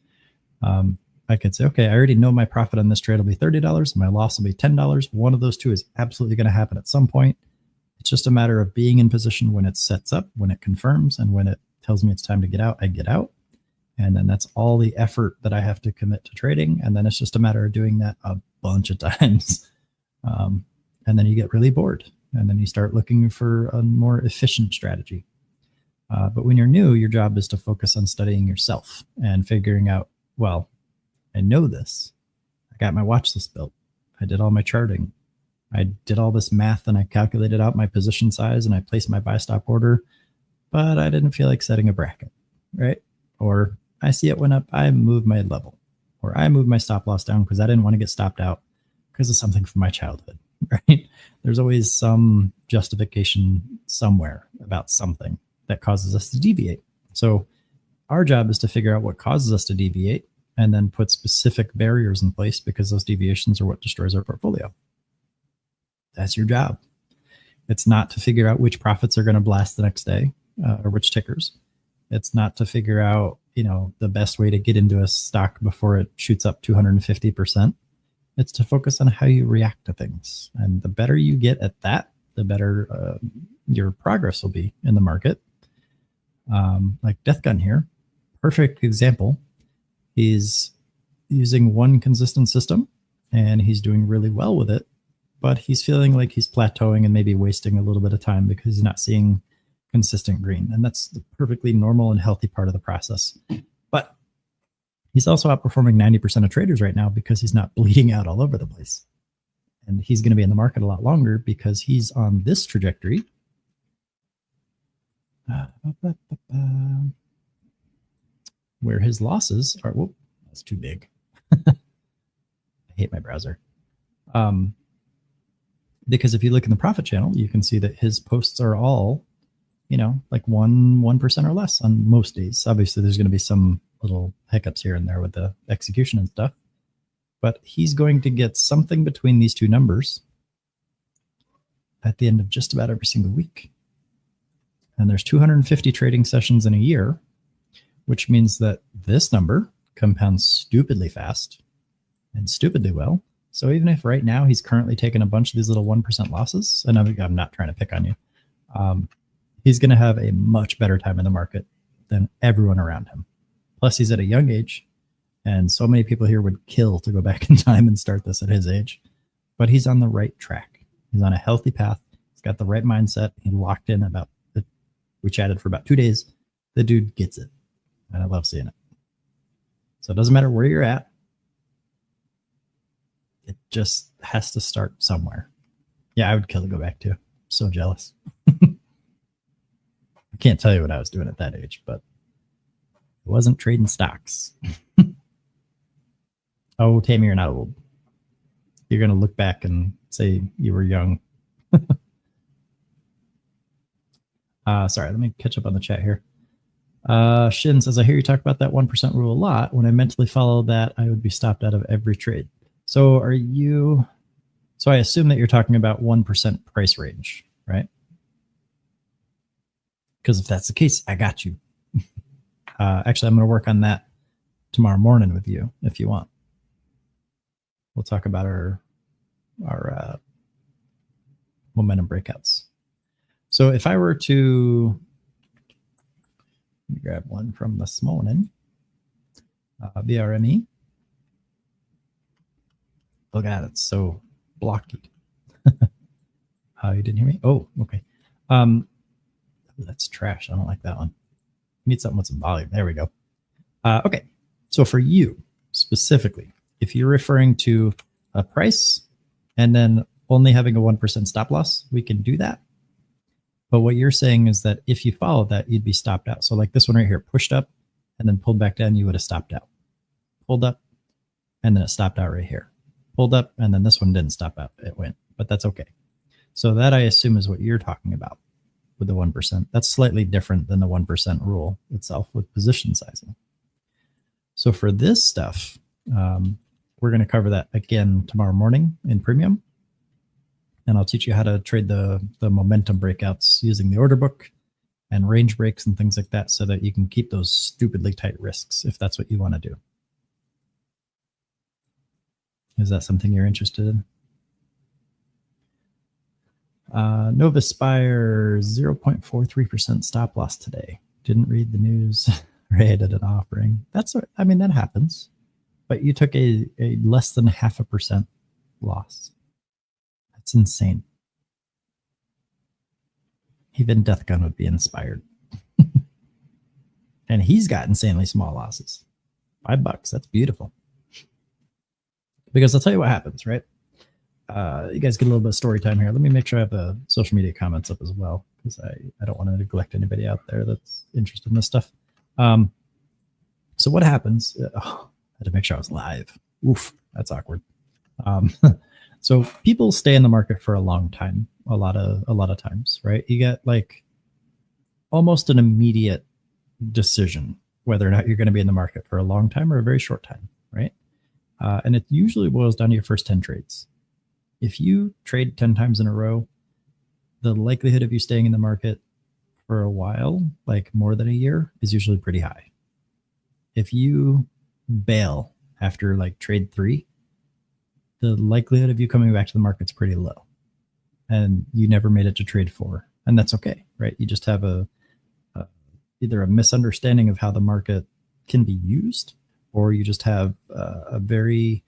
I could say, okay, I already know my profit on this trade will be $30 and my loss will be $10. One of those two is absolutely going to happen at some point. It's just a matter of being in position when it sets up, when it confirms, and when it tells me it's time to get out, I get out. And then that's all the effort that I have to commit to trading. And then it's just a matter of doing that a bunch of times. And then you get really bored. and then you start looking for a more efficient strategy. But when you're new, your job is to focus on studying yourself and figuring out, well, I know this. I got my watch list built. I did all my charting. I did all this math and I calculated out my position size and I placed my buy stop order, but I didn't feel like setting a bracket, right? Or I see it went up, I moved my level, or I moved my stop loss down because I didn't want to get stopped out because of something from my childhood, right? There's always some justification somewhere about something that causes us to deviate. So our job is to figure out what causes us to deviate and then put specific barriers in place, because those deviations are what destroys our portfolio. That's your job. It's not to figure out which profits are going to blast the next day or which tickers. It's not to figure out, the best way to get into a stock before it shoots up 250%. It's to focus on how you react to things. And the better you get at that, the better your progress will be in the market. Like Death Gun here, perfect example. He's using one consistent system and he's doing really well with it, but he's feeling like he's plateauing and maybe wasting a little bit of time because he's not seeing consistent green. And that's the perfectly normal and healthy part of the process. But he's also outperforming 90% of traders right now because he's not bleeding out all over the place. And he's going to be in the market a lot longer because he's on this trajectory. Where his losses are, whoop, that's too big. I hate my browser. Because if you look in the profit channel, you can see that his posts are all, like 1% or less on most days. Obviously, there's going to be some little hiccups here and there with the execution and stuff. But he's going to get something between these two numbers at the end of just about every single week. And there's 250 trading sessions in a year, which means that this number compounds stupidly fast and stupidly well. So even if right now he's currently taking a bunch of these little 1% losses, and I'm not trying to pick on you, he's going to have a much better time in the market than everyone around him. Plus, he's at a young age, and so many people here would kill to go back in time and start this at his age. But he's on the right track. He's on a healthy path. He's got the right mindset. He locked in we chatted for about 2 days. The dude gets it, and I love seeing it. So it doesn't matter where you're at. It just has to start somewhere. Yeah, I would kill to go back to. So jealous. I can't tell you what I was doing at that age, but it wasn't trading stocks. Oh, Tammy, you're not old. You're going to look back and say you were young. Sorry, let me catch up on the chat here. Shin says, I hear you talk about that 1% rule a lot. When I mentally follow that, I would be stopped out of every trade. So I assume that you're talking about 1% price range, right? Because if that's the case, I got you. Actually, I'm going to work on that tomorrow morning with you if you want. We'll talk about our momentum breakouts. So if I were to grab one from this morning, BRME. Look at it, it's so blocky. You didn't hear me? Oh, okay. That's trash. I don't like that one. Need something with some volume. There we go. Okay. So for you specifically, if you're referring to a price and then only having a 1% stop loss, we can do that. But what you're saying is that if you follow that, you'd be stopped out. So like this one right here, pushed up and then pulled back down, you would have stopped out. Pulled up and then it stopped out right here. Pulled up and then this one didn't stop out. It went, but that's okay. So that I assume is what you're talking about with the 1%. That's slightly different than the 1% rule itself with position sizing. So for this stuff, we're going to cover that again tomorrow morning in premium. And I'll teach you how to trade the momentum breakouts using the order book and range breaks and things like that so that you can keep those stupidly tight risks if that's what you want to do. Is that something you're interested in? Nova Spire, 0.43% stop loss today. Didn't read the news. Rated an offering. I mean, that happens. But you took a less than 0.5% loss. That's insane. Even Death Gun would be inspired. And he's got insanely small losses. $5, that's beautiful. Because I'll tell you what happens, right? You guys get a little bit of story time here. Let me make sure I have the social media comments up as well, because I don't want to neglect anybody out there that's interested in this stuff. So what happens? I had to make sure I was live. Oof, that's awkward. So people stay in the market for a long time, a lot of times, right? You get like almost an immediate decision whether or not you're going to be in the market for a long time or a very short time, right? And it usually boils down to your first 10 trades. If you trade 10 times in a row, the likelihood of you staying in the market for a while, like more than a year, is usually pretty high. If you bail after like trade 3, the likelihood of you coming back to the market's pretty low. And you never made it to trade 4. And that's okay, right? You just have either a misunderstanding of how the market can be used, or you just have a very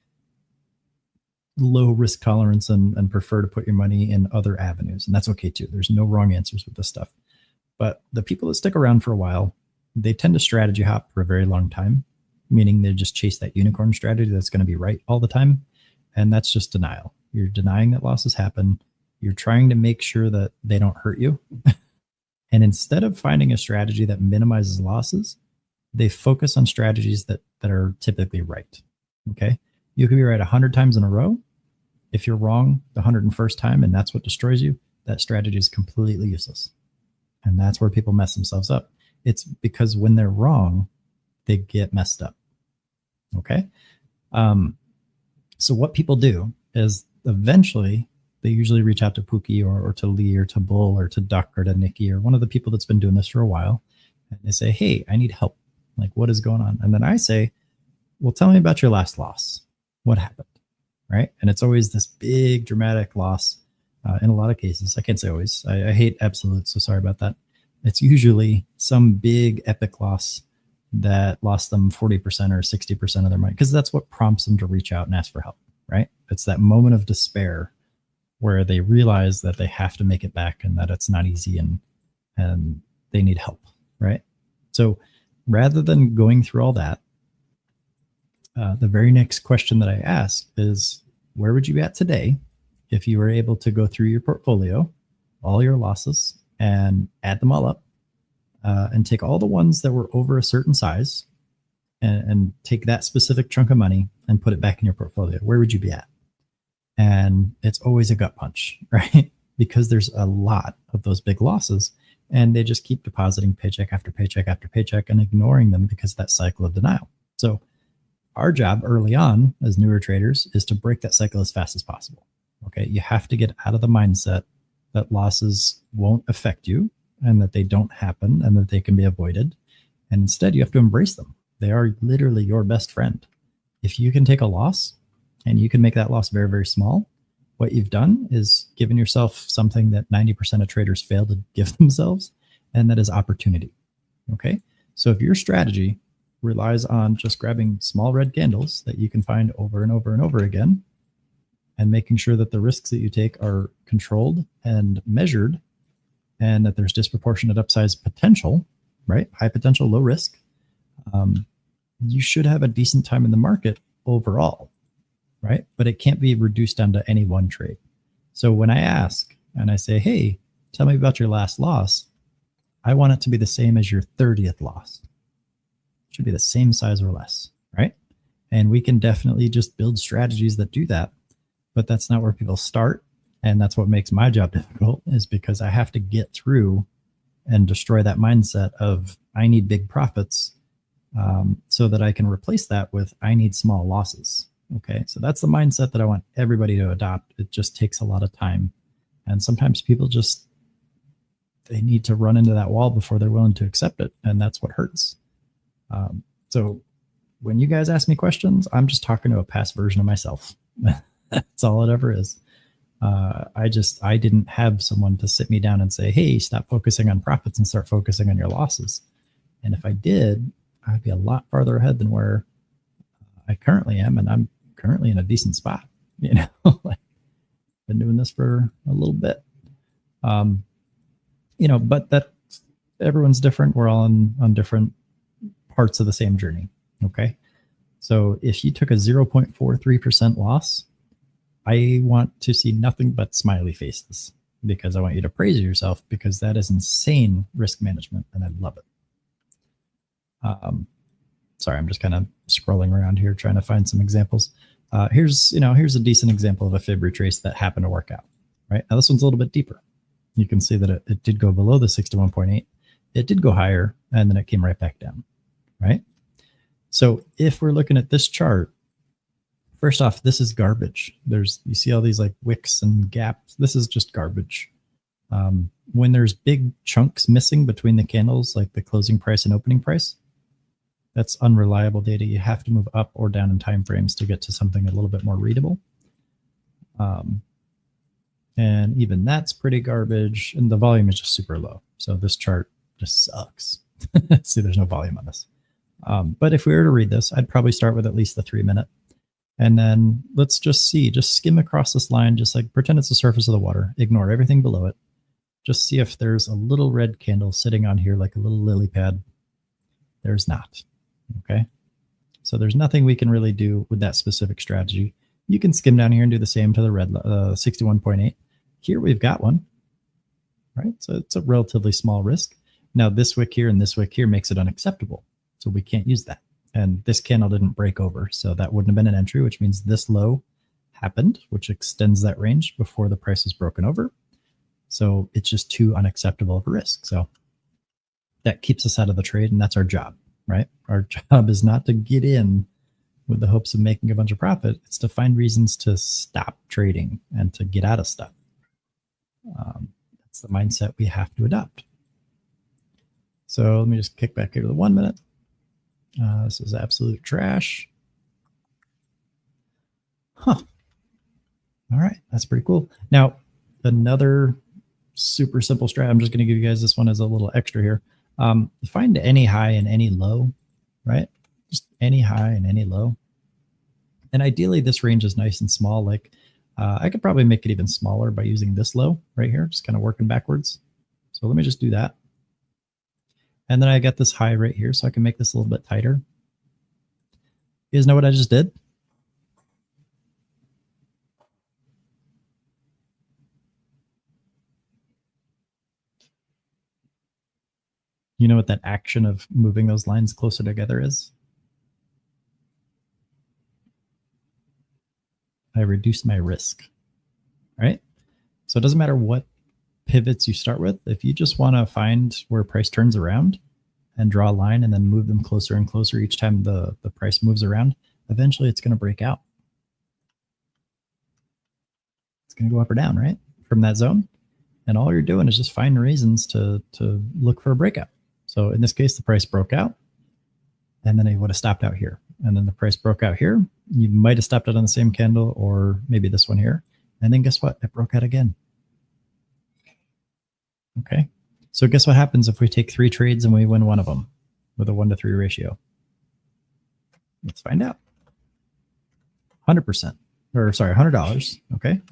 low risk tolerance and prefer to put your money in other avenues. And that's okay too. There's no wrong answers with this stuff. But the people that stick around for a while, they tend to strategy hop for a very long time, meaning they just chase that unicorn strategy that's going to be right all the time. And that's just denial. You're denying that losses happen. You're trying to make sure that they don't hurt you. And instead of finding a strategy that minimizes losses, they focus on strategies that are typically right. Okay. You could be right 100 times in a row. If you're wrong the 101st time and that's what destroys you, that strategy is completely useless. And that's where people mess themselves up. It's because when they're wrong, they get messed up. Okay. So what people do is eventually they usually reach out to Pookie or to Lee or to Bull or to Duck or to Nikki or one of the people that's been doing this for a while. And they say, hey, I need help. Like, what is going on? And then I say, well, tell me about your last loss. What happened? Right. And it's always this big dramatic loss in a lot of cases. I can't say always. I hate absolutes, so sorry about that. It's usually some big epic loss that lost them 40% or 60% of their money, because that's what prompts them to reach out and ask for help. Right. It's that moment of despair where they realize that they have to make it back and that it's not easy and they need help. Right. So rather than going through all that, the very next question that I ask is, where would you be at today if you were able to go through your portfolio, all your losses, and add them all up and take all the ones that were over a certain size and take that specific chunk of money and put it back in your portfolio? Where would you be at? And it's always a gut punch, right? Because there's a lot of those big losses and they just keep depositing paycheck after paycheck after paycheck and ignoring them because of that cycle of denial. So our job early on as newer traders is to break that cycle as fast as possible. Okay. You have to get out of the mindset that losses won't affect you and that they don't happen and that they can be avoided. And instead you have to embrace them. They are literally your best friend. If you can take a loss and you can make that loss very, very small, what you've done is given yourself something that 90% of traders fail to give themselves, and that is opportunity. Okay. So if your strategy relies on just grabbing small red candles that you can find over and over and over again and making sure that the risks that you take are controlled and measured and that there's disproportionate upside potential, right? High potential, low risk. You should have a decent time in the market overall, right? But it can't be reduced down to any one trade. So when I ask and I say, hey, tell me about your last loss, I want it to be the same as your 30th loss. It should be the same size or less, right? And we can definitely just build strategies that do that, but that's not where people start. And that's what makes my job difficult, is because I have to get through and destroy that mindset of I need big profits so that I can replace that with I need small losses. Okay, so that's the mindset that I want everybody to adopt. It just takes a lot of time. And sometimes people just, they need to run into that wall before they're willing to accept it. And that's what hurts. So when you guys ask me questions, I'm just talking to a past version of myself. That's all it ever is. I didn't have someone to sit me down and say, hey, stop focusing on profits and start focusing on your losses. And if I did, I'd be a lot farther ahead than where I currently am. And I'm currently in a decent spot, you know, like been doing this for a little bit. but that everyone's different. We're all on different parts of the same journey. Okay. So if you took a 0.43% loss, I want to see nothing but smiley faces, because I want you to praise yourself, because that is insane risk management and I love it. Sorry, I'm just kind of scrolling around here trying to find some examples. Here's a decent example of a fib retrace that happened to work out. Right now, this one's a little bit deeper. You can see that it did go below the 61.8. It did go higher, and then it came right back down. Right. So if we're looking at this chart, first off, this is garbage. You see all these like wicks and gaps. This is just garbage. When there's big chunks missing between the candles, like the closing price and opening price, that's unreliable data. You have to move up or down in time frames to get to something a little bit more readable. And even that's pretty garbage. And the volume is just super low. So this chart just sucks. See, there's no volume on this. But if we were to read this, I'd probably start with at least the 3-minute. And then let's just skim across this line, just like pretend it's the surface of the water. Ignore everything below it. Just see if there's a little red candle sitting on here like a little lily pad. There's not. Okay. So there's nothing we can really do with that specific strategy. You can skim down here and do the same to the red 61.8. Here we've got one. Right. So it's a relatively small risk. Now this wick here and this wick here makes it unacceptable. So we can't use that. And this candle didn't break over. So that wouldn't have been an entry, which means this low happened, which extends that range before the price was broken over. So it's just too unacceptable of a risk. So that keeps us out of the trade, and that's our job, right? Our job is not to get in with the hopes of making a bunch of profit. It's to find reasons to stop trading and to get out of stuff. That's the mindset we have to adopt. So let me just kick back here to the 1-minute. This is absolute trash. Huh. All right, that's pretty cool. Now, another super simple strat. I'm just going to give you guys this one as a little extra here. Find any high and any low, right? Just any high and any low. And ideally, this range is nice and small. Like I could probably make it even smaller by using this low right here, just kind of working backwards. So let me just do that. And then I got this high right here, so I can make this a little bit tighter. You guys know what I just did? You know what that action of moving those lines closer together is? I reduce my risk, right? So it doesn't matter what pivots you start with. If you just want to find where price turns around and draw a line and then move them closer and closer each time the price moves around, eventually it's going to break out. It's going to go up or down, right? From that zone. And all you're doing is just find reasons to look for a breakout. So in this case, the price broke out, and then it would have stopped out here. And then the price broke out here. You might have stopped it on the same candle, or maybe this one here. And then guess what? It broke out again. Okay. So guess what happens if we take 3 trades and we win one of them with a 1-to-3 ratio? Let's find out. 100%, or sorry, $100. Okay.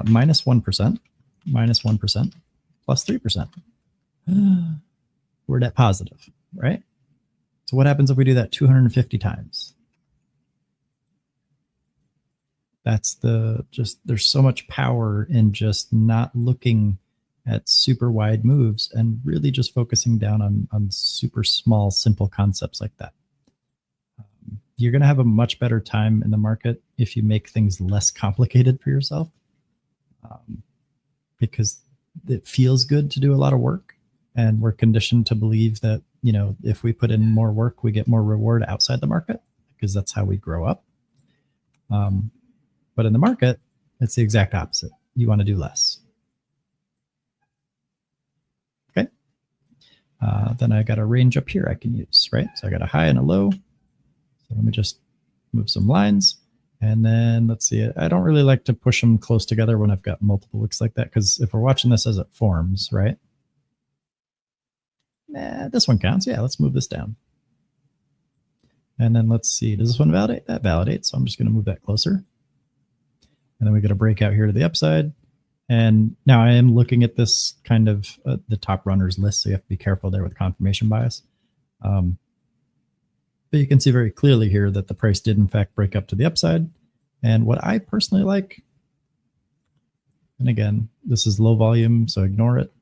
Minus 1%, minus 1%, plus 3%. We're net positive, right? So what happens if we do that 250 times? That's there's so much power in just not looking at super wide moves and really just focusing down on super small, simple concepts like that. You're going to have a much better time in the market if you make things less complicated for yourself, because it feels good to do a lot of work. And we're conditioned to believe that, if we put in more work, we get more reward outside the market, because that's how we grow up. But in the market, it's the exact opposite. You want to do less. Okay. Then I got a range up here I can use, right? So I got a high and a low. So let me just move some lines. And then let's see. I don't really like to push them close together when I've got multiple wicks like that, because if we're watching this as it forms, right? This one counts. Yeah, let's move this down. And then let's see. Does this one validate? That validates. So I'm just going to move that closer. And then we got a breakout here to the upside. And now I am looking at this kind of the top runners list, so you have to be careful there with confirmation bias. But you can see very clearly here that the price did in fact break up to the upside. And what I personally like, and again, this is low volume, so ignore it.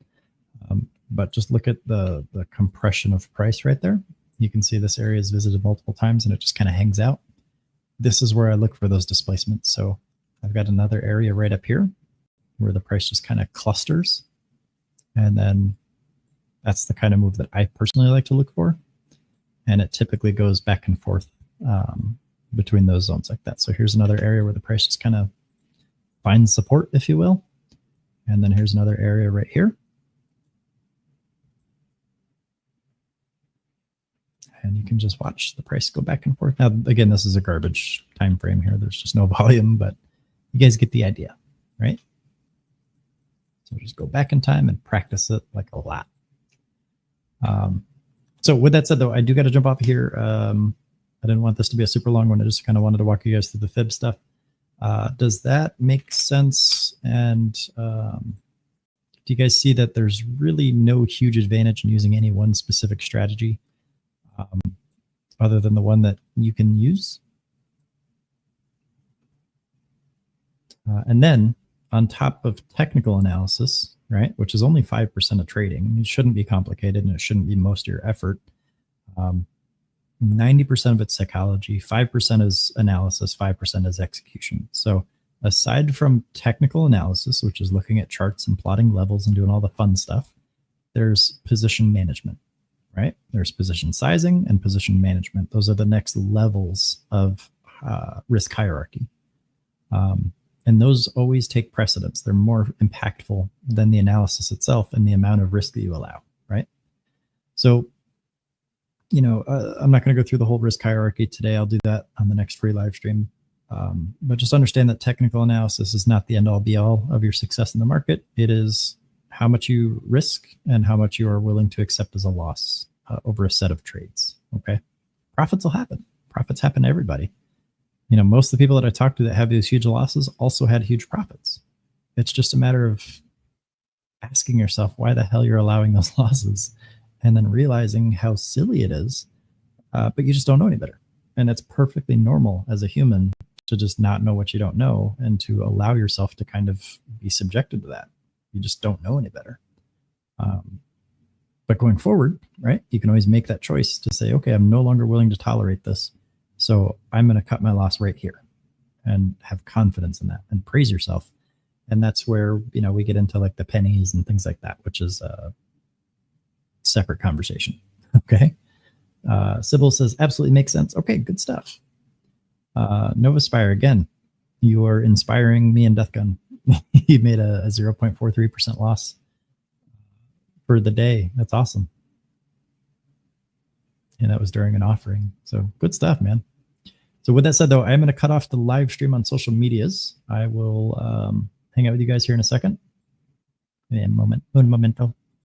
But just look at the compression of price right there. You can see this area is visited multiple times and it just kind of hangs out. This is where I look for those displacements. So I've got another area right up here where the price just kind of clusters. And then that's the kind of move that I personally like to look for. And it typically goes back and forth between those zones like that. So here's another area where the price just kind of finds support, if you will. And then here's another area right here. And you can just watch the price go back and forth. Now, again, this is a garbage time frame here. There's just no volume, but you guys get the idea, right? So just go back in time and practice it like a lot. So with that said, though, I do got to jump off here. I didn't want this to be a super long one. I just kind of wanted to walk you guys through the fib stuff. Does that make sense? And do you guys see that there's really no huge advantage in using any one specific strategy other than the one that you can use? And then on top of technical analysis, right, which is only 5% of trading, it shouldn't be complicated and it shouldn't be most of your effort. 90% of it's psychology, 5% is analysis, 5% is execution. So aside from technical analysis, which is looking at charts and plotting levels and doing all the fun stuff, there's position management, right? There's position sizing and position management. Those are the next levels of risk hierarchy. And those always take precedence. They're more impactful than the analysis itself and the amount of risk that you allow, right? So, you know, I'm not going to go through the whole risk hierarchy today. I'll do that on the next free live stream. But just understand that technical analysis is not the end all be all of your success in the market. It is how much you risk and how much you are willing to accept as a loss over a set of trades, okay? Profits will happen. Profits happen to everybody. You know, most of the people that I talk to that have these huge losses also had huge profits. It's just a matter of asking yourself why the hell you're allowing those losses and then realizing how silly it is, but you just don't know any better. And it's perfectly normal as a human to just not know what you don't know and to allow yourself to kind of be subjected to that. You just don't know any better. But going forward, right, you can always make that choice to say, okay, I'm no longer willing to tolerate this. So I'm going to cut my loss right here and have confidence in that and praise yourself. And that's where, you know, we get into like the pennies and things like that, which is a separate conversation. Okay. Sybil says, absolutely makes sense. Okay, good stuff. Novaspire, again, you are inspiring me and Death Gun. He made a 0.43% loss for the day. That's awesome. And that was during an offering. So good stuff, man. So with that said, though, I'm going to cut off the live stream on social medias. I will hang out with you guys here in a second. Un momento.